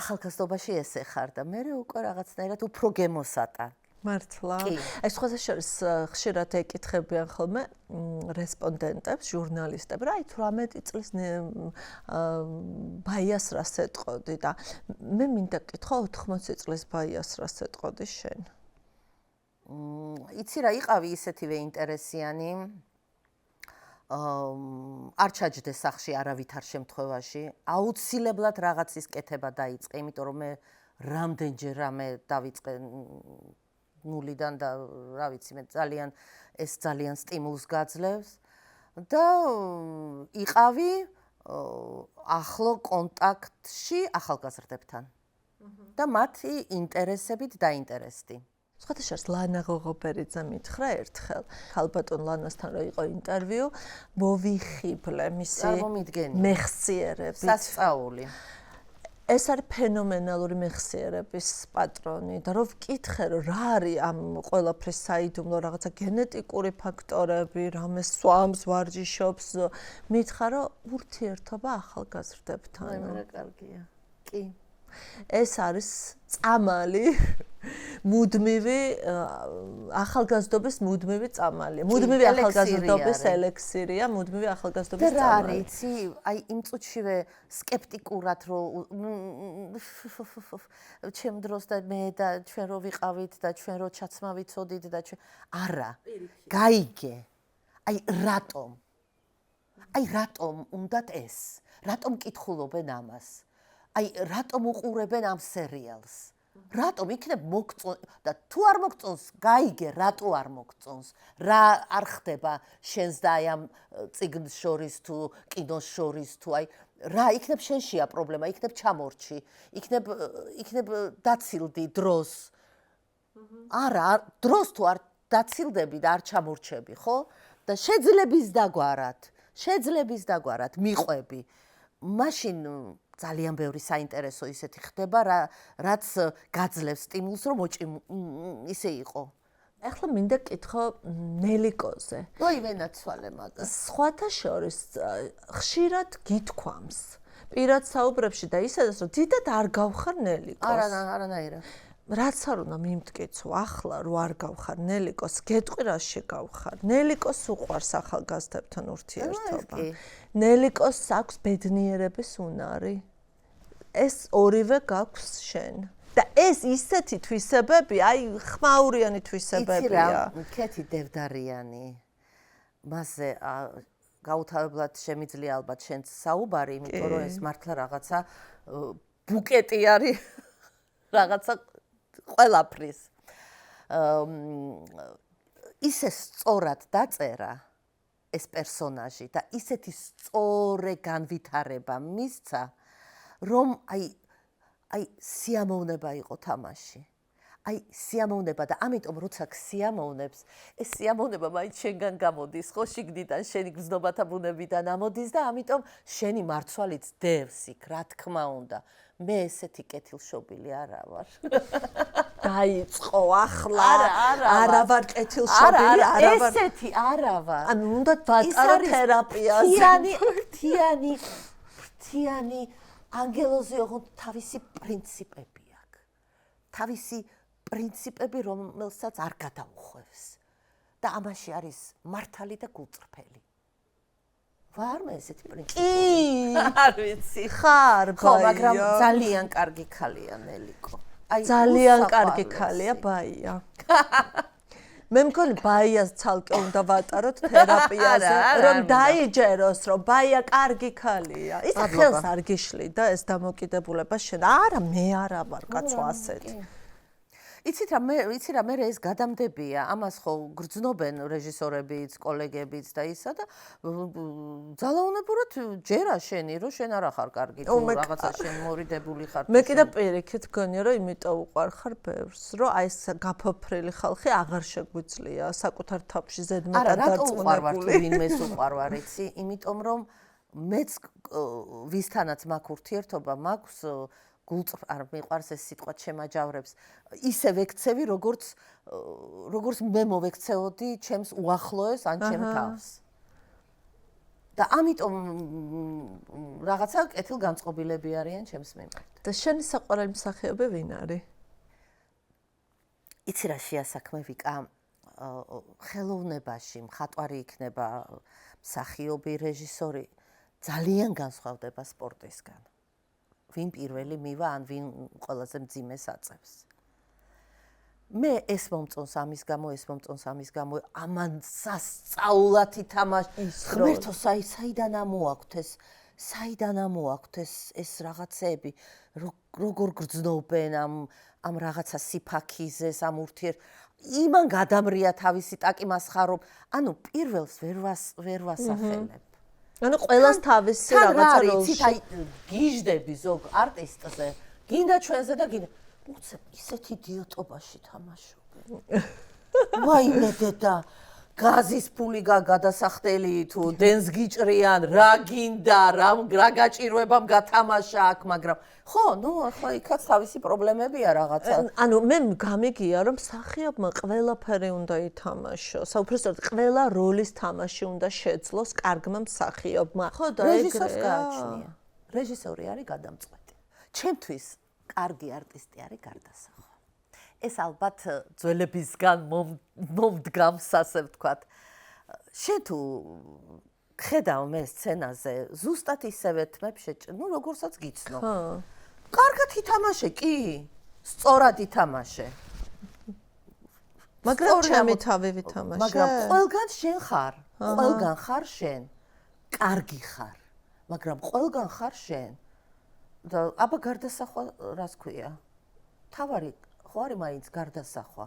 ახალგაზრდობაში ესე ხარ და მერე უკვე რაღაცნაირად უფრო გემოსატარ მართლა. აი სხვათა შორის ხშირად ეკითხებიან ხოლმე რესპონდენტებს, ჟურნალისტებს, რა 18 წლის ბაიას რას ეტყოდი და მე მინდა კითხო 80 წლის ბაიას რას ეტყოდი შენ? იცი რა იყავი ისეთივე ინტერესიანი არ ჩაჯდე სახში არავითარ შემთხვევაში აუცილებლად რაღაცის კეთება დაიწყე იმიტომ რომ მე რამდენჯერ რამე დავიწყე ნულიდან და რა ვიცი მე ეს ძალიან სტიმულს გაძლევს და იყავი ახლო კონტაქტში ახალგაზრდებთან და მათი ინტერესებით დაინტერესდი. სხვათა შორის ლანა ღოღობერიძე მითხრა ერთხელ ქალბატონ ლანასთან რო იყო ინტერვიუ მოვიხიბლე მისი მეხსიერებით სასწაული ეს არის ფენომენალური მეხსიერების პატრონი და რო ვკითხე რომ რა არის ამ ყველაფრის საიდუმლო რაღაცა გენეტიკური ფაქტორები, რამე სვამს, ვარჯიშობს, მითხრა რომ ურთიერთობა ახალგაზრდებთან. რა კარგია. კი. ეს არის წამალი მუდმივი ახალგაზრდობის მუდმივი წამალია. მუდმივი ახალგაზრდობის ელექსირია, მუდმივი ახალგაზრდობის და რა წამალი. იცი, აი იმ წუთშივე სკეპტიკურად რომ ჩემ დროს და მე და ჩვენ რო ვიყავით და ჩვენ რო ჩაცმა ვიცოდით და ჩვენ არა, გაიგე. აი რატომ უნდათ ეს? რატომ კითხულობენ ამას? აი რატომ უყურებენ ამ სერიალს? რატომ იქნებ მოგწონ და თუ არ მოგწონს, გაიგე, რატო არ მოგწონს? რა არ ხდება შენს და აი ამ წიგნს შორის თუ კინოს შორის თუ აი რა იქნებ შენშია პრობლემა, იქნებ ჩამორჩი, იქნებ დაცილდი დროს. არა, დროს თუ არ დაცილდები და არ ჩამორჩები, ხო? და შეძლების დაგვარად მიყვები. მაშინ ძალიან ბევრი საინტერესო ისეთი ხდება, რაც გაძლევს სტიმულს, რომ ისე იყო. ახლა მინდა კითხო ნელიკოზე. ოი ვენაცვალე მაგას. სხვათა შორის ხშირად გითქვამს პირად საუბრებში და ისედაც რომ დიდად არ გავხარ ნელიკოს. არანაირად. რაც არ უნდა მიმტკიცო ახლა რო არ გავხარ ნელიკოს, გეტყვი რაში გავხარ. ნელიკოს უყვარს ახალგაზრდებთან ურთიერთობა. ნელიკოს აქვს ბედნიერების უნარი. ეს ორივე გაქვს შენ. და ეს ისეთი თვისებები, აი ხმაურიანი თვისებებია. იცი რა, კეთი დევდარიანი. მასზე გაუთავებლად შემიძლია ალბათ შენც საუბარი, იმიტომ რომ ეს მართლა რაღაცა ბუკეტი არის რაღაცა ყველაფრის. ისე სწორად დაწერა ეს პერსონაჟი და ისეთი სწორე განვითარება მისცა, რომ აი სიამოვნება იყო თამაში. აი სიამოვნება და ამიტომ როცა სიამოვნებს, ეს სიამოვნება მაინც შენგან გამოდის, ხო, შიგნიდან შენი გზნობათა ბუნებიდან ამოდის და ამიტომ შენი მარცვალიც დევს იქ, რა თქმა უნდა. მე ესეთი კეთილშობილი არა ვარ. დაიწყო ახლა. არა ვარ კეთილშობილი, არა ვარ. ესეთი არა ვარ. ანუ უნდა დავაწყო თერაპიაზე. ფრთიანი ანგელოზი ოღონდ თავისი პრინციპები აქვს. თავისი პრინციპები, რომელსაც არ გადაუხვევს. და ამაში არის მართალი და გულწრფელი. ვარ მე ესეთი პრინციპი. არ ვიცი. ხარ, ხო, მაგრამ ძალიან კარგი ქალია ნელიკო. აი ძალიან კარგი ქალია ბაია. მე მგონი ბაიას ცალკე უნდა ვატაროთ თერაპიაზე, რომ დაიჯეროს, რომ ბაია კარგი ქალია. ის ხელს არ გიშლიდა ეს დამოკიდებულება შენ. არა, მე არა ვარ კაცო ასეთი. იცით რა მე ეს გადამდებია, ამას ხო გრძნობენ რეჟისორებიც, კოლეგებიც და ისა და ძალაუნებურად ჯერა შენი, რომ შენ არა ხარ კარგი თუ რაღაცა შენ მორიდებული ხარ. მე კიდე პირიქით გონია, რომ იმიტომ უყვარ ხარ ბევრს, რომ აი ეს გაფოფრილი ხალხი აღარ შეგვიძლია საკუთარ თავში ზედმეტად დარწმუნებული. არა, რატო უყვარ თუ ვინმეს უყვარ ვარ, იცი? იმიტომ რომ მეც ვისთანაც მაქვს ურთიერთობა, მაქვს არ მიყვარს ეს სიტყვა შემაჯავრებს. ისე ვექცევი, როგორც მე მოვექცეოდი ჩემს უახლოეს ან ჩემ თავს. და ამიტომ რაღაცა კეთილგანწყობილები არიან ჩემს მიმართ. და შენი საყვარელი მსახიობი ვინ არის? იცი რა შეასაქმე ვიკა ხელოვნებაში მხატვარი იქნება, მსახიობი, რეჟისორი ძალიან განსხვავდება სპორტისგან. ვინ პირველი მივა ან ვინ ყველაზე მძიმეს აწევს. მე ეს მომწონს ამის გამო, ამან სასწაულად ითამაშა. ღმერთო, საიდან ამოაქვთ ეს რაღაცები, როგორ გრძნობენ ამ რაღაცა სიფაქიზეს, ამ იმან გადამრია თავისი ტაკი მასხარო. ანუ პირველს ვერ ვასახელებ. ანუ ყველას თავისი რაღაცა როლში. აი გიჟდები ზოგ არტისტზე, გინდა ჩვენზე და გინდა. უცებ ისეთ იდიოტობაში თამაშობენ. ვაიმე დედა, გაზის ფული გადასახდელი თუ დენს გიჭრიან, რა გინდა, რა გაჭირვებამ გათამაშა აქ, მაგრამ ხო, ნუ ახლა იქაც თავისი პრობლემებია რაღაცა. ანუ მე გამიგია, რომ მსახიობმა ყველაფერი უნდა ითამაშოს. უბრალოდ ყველა როლის თამაში უნდა შეძლოს კარგმა მსახიობმა. ხო და რეჟისორს გააჩნია. რეჟისორი არის გადამწყვეტი. ჩემთვის კარგი არტისტი არის გარდასახვა. ეს ალბათ ძველებისგან მომდგამს, ასე ვთქვათ. შენ თუ ხედავ მე სცენაზე, ზუსტად ისევე თმებს ნუ როგორცაც გიცნო. ხო. კარგად ითამაშე, კი. სწორად ითამაშე. მაგრამ ჩემი თავი ვითამაშე. მაგრამ ყველგან შენ ხარ. ყველგან ხარ შენ. კარგი ხარ. მაგრამ ყველგან ხარ შენ. და აბა გარდასახვა რას ქვია? თავარი ხო არის მაინც გარდასახვა.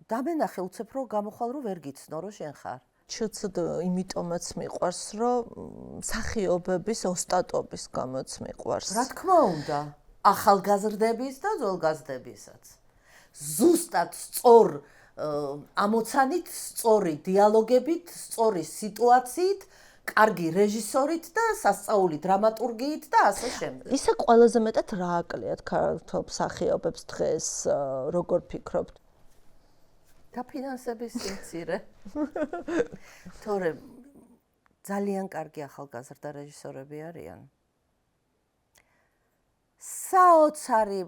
დამენახე უცებ რომ გამოხვალ რომ ვერ გიცნო რომ შენ ხარ. ჩუცდ იმიტომაც მიყვარს რომ სახიობების ოსტატობის გამოც მიყვარს. რა თქმა უნდა, ახალგაზრდების და ძველგაზრდებისაც. ზუსტად სწორ ამოცანით, სწორი დიალოგებით, სწორი სიტუაციით, კარგი რეჟისორით და სასწაული დრამატურგიით და ასე შემდეგ. ისე ყველაზე მეტად რა აკლიათ ქართულ მსახიობებს დღეს, როგორ ფიქრობთ? დაფინანსების სიმცირე. თორემ ძალიან კარგი ახალგაზრდა რეჟისორები არიან. საოცარი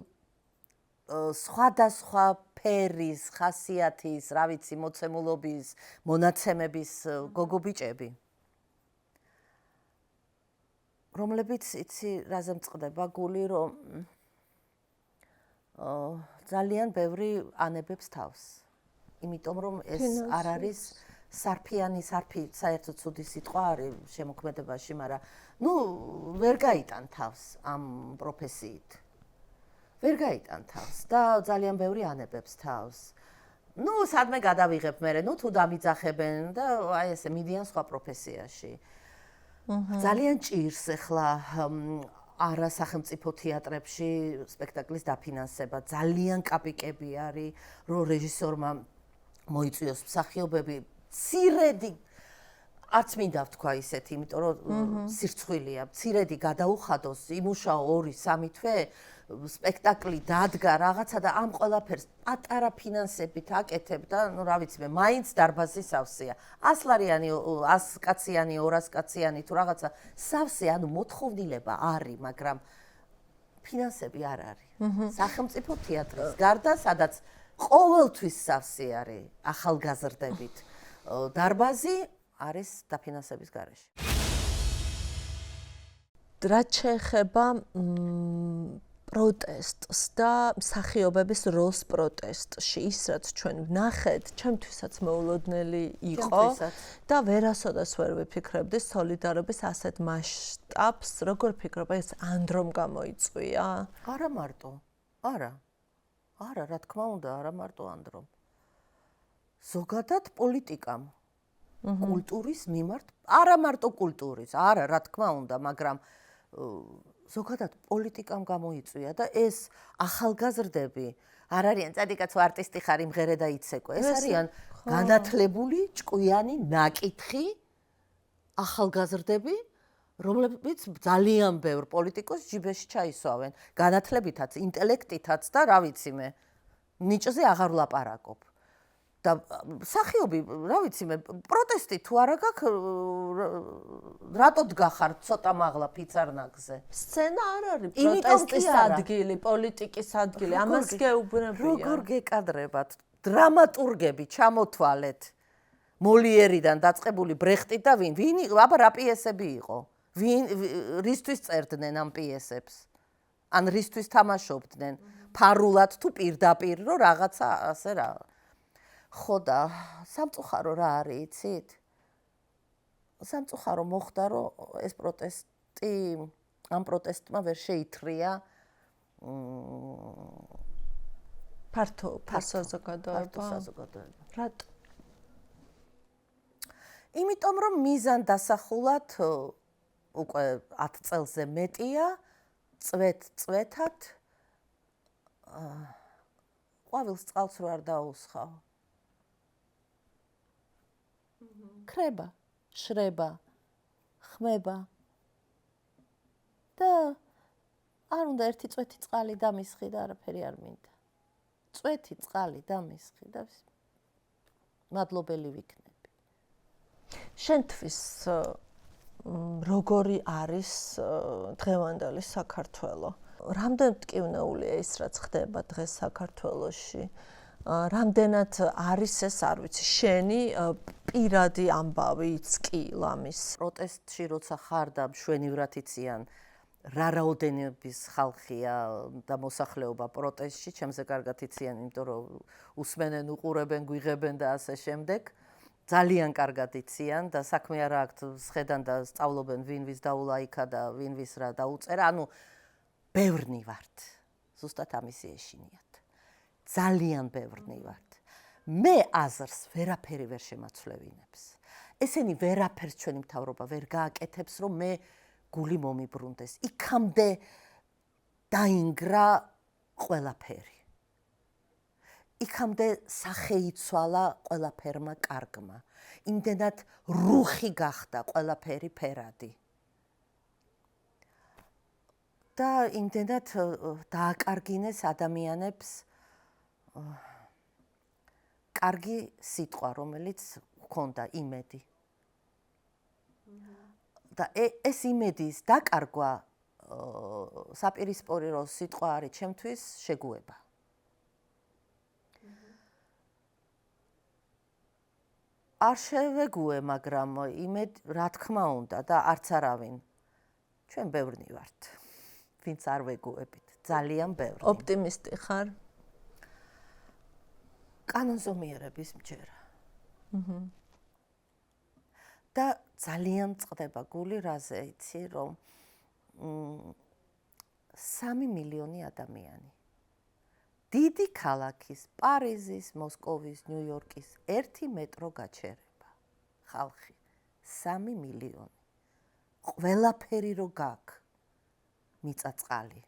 სხვადასხვა ფერის, ხასიათის, რა ვიცი, მოცემულობის, მონაცემების გოგობიჭები. რომლებიც იცი რაზე მწყდება გული, რომ ძალიან ბევრი ანებებს თავს. იმიტომ რომ ეს არ არის სარფიანი, საერთოდ ცუდი სიტყვა არის შემოქმედებაში, მაგრამ ნუ ვერ გაიტან თავს ამ პროფესიით. ვერ გაიტან თავს და ძალიან ბევრი ანებებს თავს. ნუ სადმე გადავიღებ მე, ნუ თუ დამიძახებენ და აი ესე მიდიან სხვა პროფესიაში. ძალიან ჭირს ახლა არასახელმწიფო თეატრებში სპექტაკლის დაფინანსება. ძალიან კაპიკები არის, რომ რეჟისორმა მოიწვიოს მსახიობები მცირედი არც მინდა ვთქვა ისეთი, იმიტომ რომ სირცხვილია, მცირედი გადაუხადოს, იმუშაო 2-3 თვე, სპექტაკლი დადგა რაღაცა და ამ ყველაფერს პატარა ფინანსებით აკეთებ და ნუ რა ვიცი მე, მაინც დარბაზი სავსეა. 100 ლარიანი, 100 კაციანი, 200 კაციანი თუ რაღაცა სავსე, ანუ მოთხოვნილება არის, მაგრამ ფინანსები არ არის. სახელმწიფო თეატრის გარდა, სადაც ყოველთვის სავსე არის ახალგაზრდებით. დარბაზი არის დაფინანსების გარეშე. რა შეეხება პროტესტს და მსახიობების როლს პროტესტში, ის რაც ჩვენ ვნახეთ, ჩემთვისაც მოულოდნელი იყო და ვერასოდეს ვერ ვიფიქრებდი სოლიდარობის ასეთ მასშტაბს, როგორ ფიქრობ, ეს ანდრომ გამოიწვია? არა მარტო, არა. არა, რა თქმა უნდა, არა მარტო ანდრომ. ზოგადად პოლიტიკამ, კულტურის მიმართ, არა მარტო კულტურის, არა, რა თქმა უნდა, მაგრამ ზოგადად პოლიტიკამ გამოიწვია და ეს ახალგაზრდები არ არიან წადიკაცო არტისტი ხარ იმღერე და იცეკვე, ეს არიან განათლებული, ჭკვიანი, ნაკითხი ახალგაზრდები, რომლებიც ძალიან ბევრ პოლიტიკოს ჯიბეში ჩაისვავენ, განათლებითაც, ინტელექტითაც და რა ვიცი მე, ნიჭზე აღარ ვლაპარაკობ. და სახიობი, რა ვიცი მე, პროტესტი თუ არა გაქვს, რატო დგახარ ცოტა მაღლა ფიცარნაგზე? სცენა არ არის პროტესტის ადგილი, პოლიტიკის ადგილი, ამას გეუბნებიან. როგორ გეკადრებათ? დრამატურგები ჩამოთვალეთ. მოლიერიდან დაწყებული ბრეხტი და ვინ? აბა რა პიესები იყო? რისთვის წერდნენ ამ პიესებს? ან რისთვის თამაშობდნენ? ფარულად თუ პირდაპირ, რომ რაღაცა ასე რა. ხო და სამწუხარო რა არის, იცით? სამწუხარო მოხდა, რომ ეს პროტესტი, ამ პროტესტმა ვერ შეითრია ფართო საზოგადოება. რატო? იმიტომ რომ მიზან დასახულად უკვე 10 წელზე მეტია, წვეთად ყვავილს წყალს რო არ დაუსხავ. ქრება, შრება, ხმება და არ უნდა ერთი წვეთი წყალი დამისხი და არაფერი არ მინდა. წვეთი წყალი დამისხი და მადლობელი ვიქნები. შენთვის როგორი არის დღევანდელი საქართველო. რამდენად ტკივნეულია ის რაც ხდება დღეს საქართველოში. რამდენად არის ეს არ ვიცი შენი პირადი ამბავიც კი ლამის. პროტესტში როცა ხარ და მშვენივრად იციან რა რაოდენობის ხალხია და მოსახლეობა პროტესტში, ჩემზე კარგად იციან, იმიტომ რომ უსმენენ, უყურებენ, გვიღებენ და ასე შემდეგ. ძალიან კარგად იციან და საქმე არა აქვთ სხედან და სწავლობენ ვინ ვის დაულაიქა და ვინ ვის რა დაუწერა. ანუ ბევრნი ვართ. ზუსტად ამისი ეშინიათ. ძალიან ბევრნი ვართ. მე აზრს ვერაფერი ვერ შემაცვლევინებს. ესენი ვერაფერს ჩვენი მთავრობა ვერ გააკეთებს, რომ მე გული მომიბრუნდეს. იქამდე დაინგრა ყველაფერი. იქამდე სახე იცვალა ყველაფერმა კარგმა. იმდენად რუხი გახდა ყველაფერი ფერადი. და იმდენად დააკარგინეს ადამიანებს კარგი სიტყვა, რომელიც ჰქონდა იმედი. და ეს იმედის დაკარგვა საპირისპირო რო სიტყვა არის ჩემთვის შეგუება. არ შევეგუე, მაგრამ იმედ რა თქმა უნდა და არც არავინ ჩვენ ბევრნი ვართ. ვინც არ ვეგუებით, ძალიან ბევრი. ოპტიმისტი ხარ? კანონზომიერების მჯერა. და ძალიან წყდება გული რაზე, იცი, რომ 3 მილიონი ადამიანი. დიდი ქალაქის, პარიზის, მოსკოვის, ნიუ-იორკის 1 მეტრო გაჩერება. ხალხი 3 მილიონი. ყველაფერი რო გაქვს. მიწაწყალი.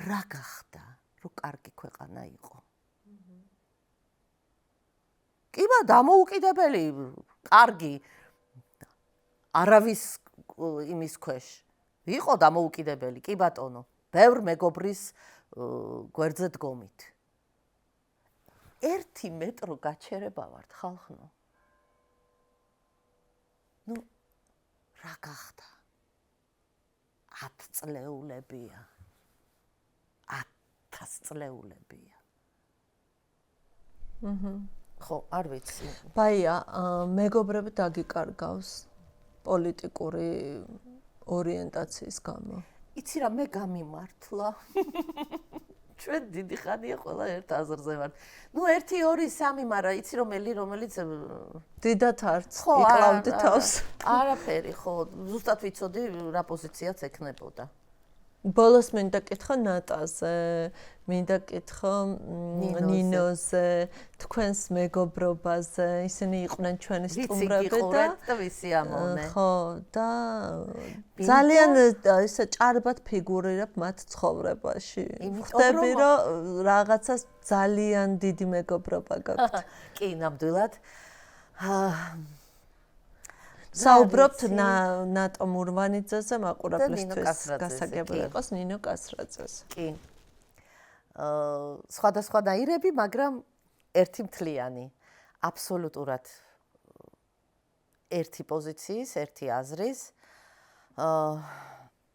რა გახდა, რომ კარგი ქვეყანა იყო? კიბა დამოუკიდებელი, კარგი. არავის იმის ქვეშ. იყო დამოუკიდებელი, კი ბატონო. ბევრ მეგობრის გვერდზე დგომით. 1 მეტრო გაჩერება ვართ ხალხნო. ნუ რა გახდა? 10 წლეულებია. 1000 წლეულებია. ხო, არ ვიცი. ბაია, მეგობრები დაგიკარგავს პოლიტიკური ორიენტაციის გამო. იცი რა, მე გამიმართლა. ჩვენ დიდი ხანია ყველა ერთ აზრზე ვართ. ნუ 1, 2, 3, მაგრამ იცი რომელიც დიდათ არც იკლავდი თავს. არაფერი, ხო, ზუსტად ვიცოდი რა პოზიციაც ექნებოდა. ბოლოს მინდა კითხო ნატაზე, მინდა კითხო ნინოზე, თქვენს მეგობრობაზე, ისინი იყვნენ ჩვენი სტუმრები და ვისი ამოვნე. ხო, და ძალიან ისე ჭარბად ფიგურირებ მათ ცხოვრებაში. ხვდები, რომ რაღაცას ძალიან დიდი მეგობრობა გაქვთ. კი, ნამდვილად. საუბრობთ ნატო მურვანიძეზე, მაყურებლისთვის გასაგებია იყოს ნინო კასრაძეზე. კი. სხვადასხვანაირები, მაგრამ ერთი მთლიანი. აბსოლუტურად ერთი პოზიციის, ერთი აზრის.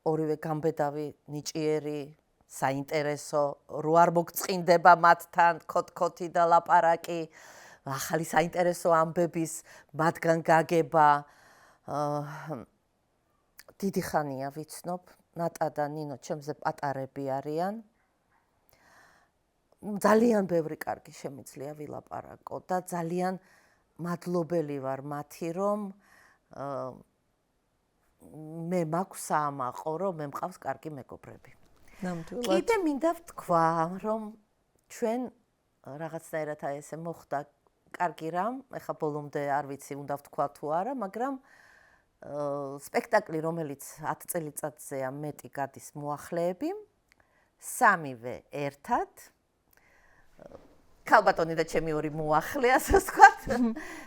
ორივე გამბედავი, ნიჭიერი, საინტერესო, რო არ მოგწყინდება მათთან ქოთქოთი და ლაპარაკი, ახალი საინტერესო ამბების მათგან გაგება. დიდი ხანია ვიცნობ, ნატა და ნინო ჩემზე პატარები არიან. ძალიან ბევრი კარგი შემიძლია ვილაპარაკო და ძალიან მადლობელი ვარ მათი, რომ მე მაქვს საამაყო, რომ მე მყავს კარგი მეგობრები. ნამდვილად. კიდე მინდა ვთქვა, რომ ჩვენ რაღაცნაირად აი ესე მოხდა კარგი რამ, ეხა ბოლომდე არ ვიცი უნდა ვთქვა თუ არა, მაგრამ სპექტაკლი, რომელიც 10 წელიწადზეა მეტი გადის მოახლეები, 3-ვე ერთად ქალბატონი და ჩემი ორი მოახლე, ასე ვთქვათ.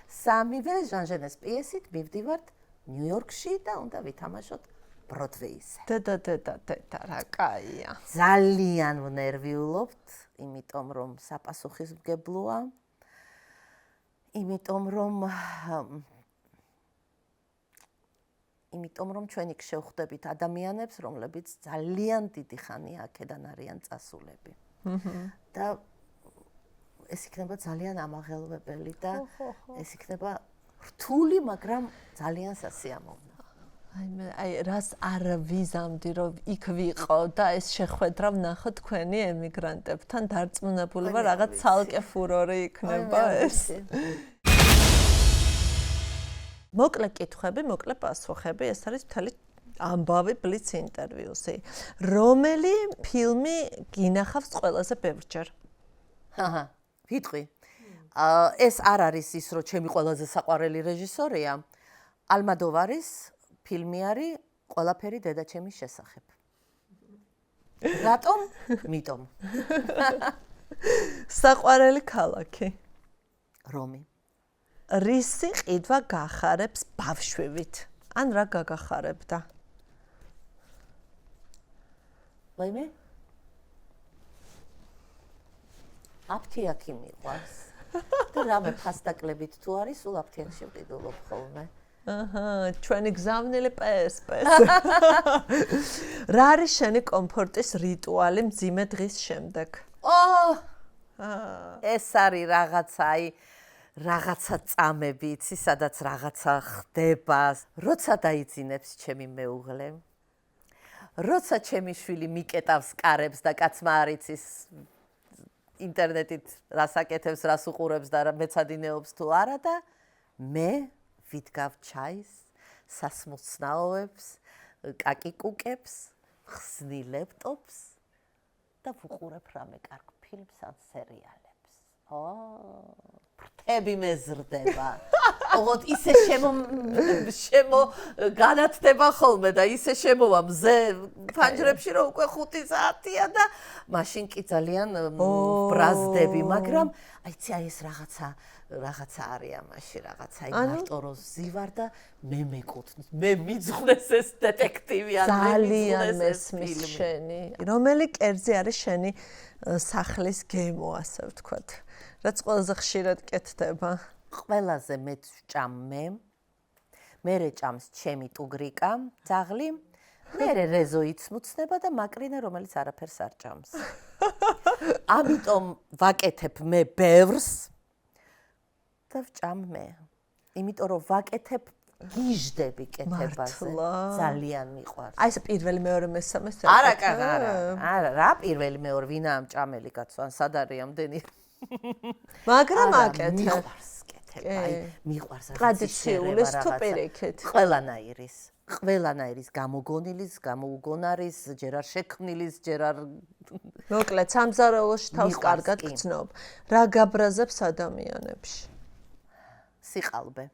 3-ვე ჟანჟენეს პიესით მივდივართ ნიუ-იორკში და უნდა ვითამაშოთ ბროდვეიზე. დედა, რა კაია. ძალიან ვნერვიულობთ, იმიტომ რომ საპასუხისმგებლოა. იმიტომ რომ იმიტომ რომ ჩვენ იქ შევხვდებით ადამიანებს, რომლებიც ძალიან დიდი ხანია აქედან არიან წასულები. და ეს იქნება ძალიან ამაღელვებელი და ეს იქნება რთული, მაგრამ ძალიან სასიამოვნო. აი რას არ ვიზამდი რომ იქ ვიყო და ეს შეხვედრა ვნახო თქვენი ემიგრანტებთან დარწმუნებული ვარ რაღაც ცალკე ფურორი იქნება ეს. მოკლე კითხვები, მოკლე პასუხები, ეს არის მთელი ამბავი ბლიც ინტერვიუსი. რომელი ფილმი გინახავს ყველაზე ბევრჯერ? ვიტყვი. ეს არ არის ის, რომ ჩემი ყველაზე საყვარელი რეჟისორია. ალმადოვარის ფილმი არის ყველაფერი დედაჩემის შესახებ. რატომ? მიტომ. საყვარელი ქალაქი. რომი. რისი ყიდვა გახარებს ბავშვივით? ან რა გაგახარებდა? ვაიმე? აფთიაქი მიყვარს. და რამე ფასტაკლებით თუ არის, სულ აფთიაქში ვყიდულობ ხოლმე. ჩვენი გზავნილი პესპეს. რა არის შენი კომფორტის რიტუალი მძიმე დღის შემდეგ? ეს არის რაღაცა წამები, იცი, სადაც რაღაცა ხდება. როცა დაიძინებს ჩემი მეუღლე, როცა ჩემი შვილი მიკეტავს კარებს და კაცმა არ იცის ინტერნეტით რას აკეთებს, რას უყურებს და მეცადინეობს თუ არა და მე ვიდგავ ჩაის, სასმუცნაოებს, კაკიკუკებს, ხსნი ლეპტოპს და ვუყურებ რამე კარგ ფილმს ან სერიალებს. ფრთები მეზრდება. ოღონდ ისე შემო განათდება ხოლმე და ისე შემოვა მზე ფანჯრებში რომ უკვე 5 საათია და მაშინ კი ძალიან ბრაზდები, მაგრამ აიცი აი ეს რაღაცა არის ამაში, რაღაცა აი მარტო რომ ზივარ და მე მეკუთვნით, მე მიძღვნეს ეს დეტექტივი ან ძალიან მესმის შენი. რომელი კერძი არის შენი სახლის გემო, ასე ვთქვათ? რაც ყველაზე ხშირად კეთდება? ყველაზე მეტ ვჭამ მე ჭამს ჩემი ტუგრიკა, ძაღლი, მე რეზო იცმუცნება და მაკრინე, რომელიც არაფერს არ ჭამს. ამიტომ ვაკეთებ მე ბევრს და ვჭამ მე. იმიტომ რომ ვაკეთებ გიჟდები კეთებაზე. ძალიან მიყვარს. აი ეს პირველი, მეორე, მესამე არა, რა პირველი, მეორე, ვინაა მჭამელი კაცო, ან სად არის ამდენი? მაგრამ აკეთებ. მიყვარს კეთება. აი, მიყვარს ტრადიციულის თუ პირიქით. ყველანაირის გამოგონილის, გამოუგონარის, ჯერ არ შექმნილის, ჯერ არ მოკლედ, სამზარეულოში თავს კარგად გრძნობ. რა გაბრაზებს ადამიანებში? სიყალბე,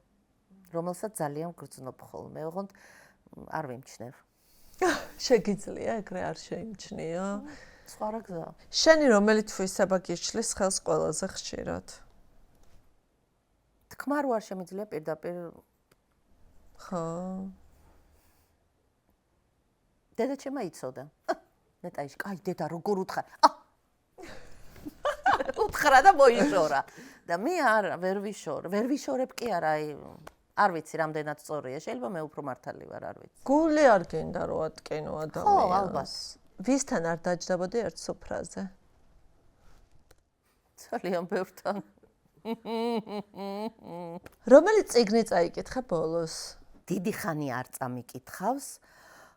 რომელსაც ძალიან გრძნობ ხოლმე, ოღონდ არ ვიმჩნევ. შეგიძლია ეგრე არ შეიმჩნიო? სხვა რა გზა? შენი რომელი თვისება გიშლის ხელს ყველაზე ხშირად? თქმა რო არ შემიძლია პირდაპირ. ხო. დედაჩემა იცოდა. ნეტაიში, კაი დედა როგორ უთხარ? უთხრა და მოიშორა. და მე არა, ვერ ვიშორებ კი არა, აი არ vicი რამდენად სწორია, შეიძლება მე უფრო მართალი ვარ, არ ვიცი. გული არ გინდა რომ ატკინო ადამიანს. ხო, ალბათ. ვისთან არ დაჯდებოდი ერთ სუფრაზე? ძალიან ბევრთან. რომელი წიგნი წაიკითხე ბოლოს? დიდი ხანი არ წამიკითხავს.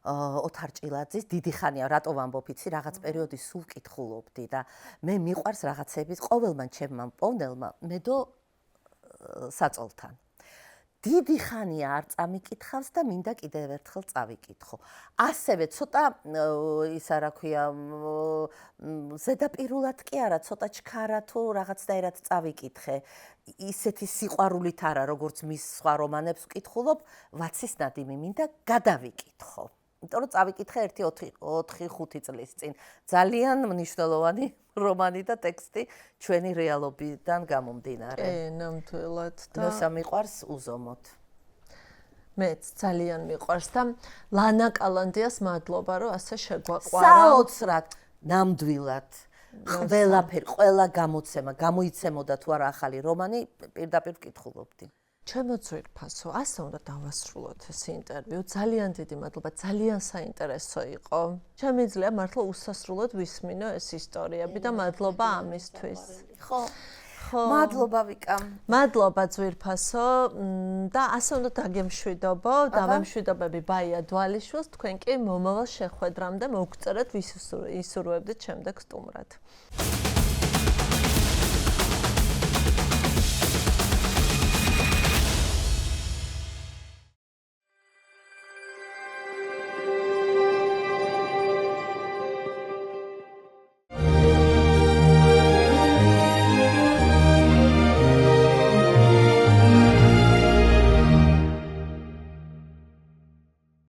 ოთარ ჭილაძის დიდი ხანია, რატო ვამბობ, იცი, რაღაც პერიოდი სულ კითხულობდი და მე მიყვარს რაღაცების ყოველმა ჩემმა პოვნელმა მედო საწოლთან. დიდი ხანია არ წამიკითხავს და მინდა კიდევ ერთხელ წავიკითხო. ასევე ცოტა ისა რა ქვია, ზედაპირულად კი არა, ცოტა ჩქარა თუ რაღაცნაირად წავიკითხე. ისეთი სიყვარულით არა, როგორც მის სხვა რომანებს ვკითხულობ, ვაცის ნადიმი მინდა გადავიკითხო. იმიტომ რომ წავიკითხე 4-5 წლის წინ. ძალიან მნიშვნელოვანი რომანი და ტექსტი ჩვენი რეალობიდან გამომდინარე. ნამდვილად და ნოსა მიყვარს უზომოდ. მეც ძალიან მიყვარს და ლანა კალანდიას მადლობა რომ ასე შეგვაყვარა. საოცრად, ნამდვილად. ყველაფერი, ყველა გამოცემა, გამოიცემოდა თუ არა ახალი რომანი, პირდაპირ ვკითხულობდი. ჩემო ძვირფასო, ასე უნდა დავასრულოთ ეს ინტერვიუ. ძალიან დიდი მადლობა, ძალიან საინტერესო იყო. შემიძლია მართლა უსასრულოდ ვისმინო ეს ისტორიები და მადლობა ამისთვის. ხო. მადლობა ვიკა. მადლობა ძვირფასო და ასე უნდა დაგემშვიდობო, დავემშვიდობები ბაია დვალიშვილს, თქვენ კი მომავალ შეხვედრამდე მოგწერეთ ვის ისურვებდით შემდეგ სტუმრად.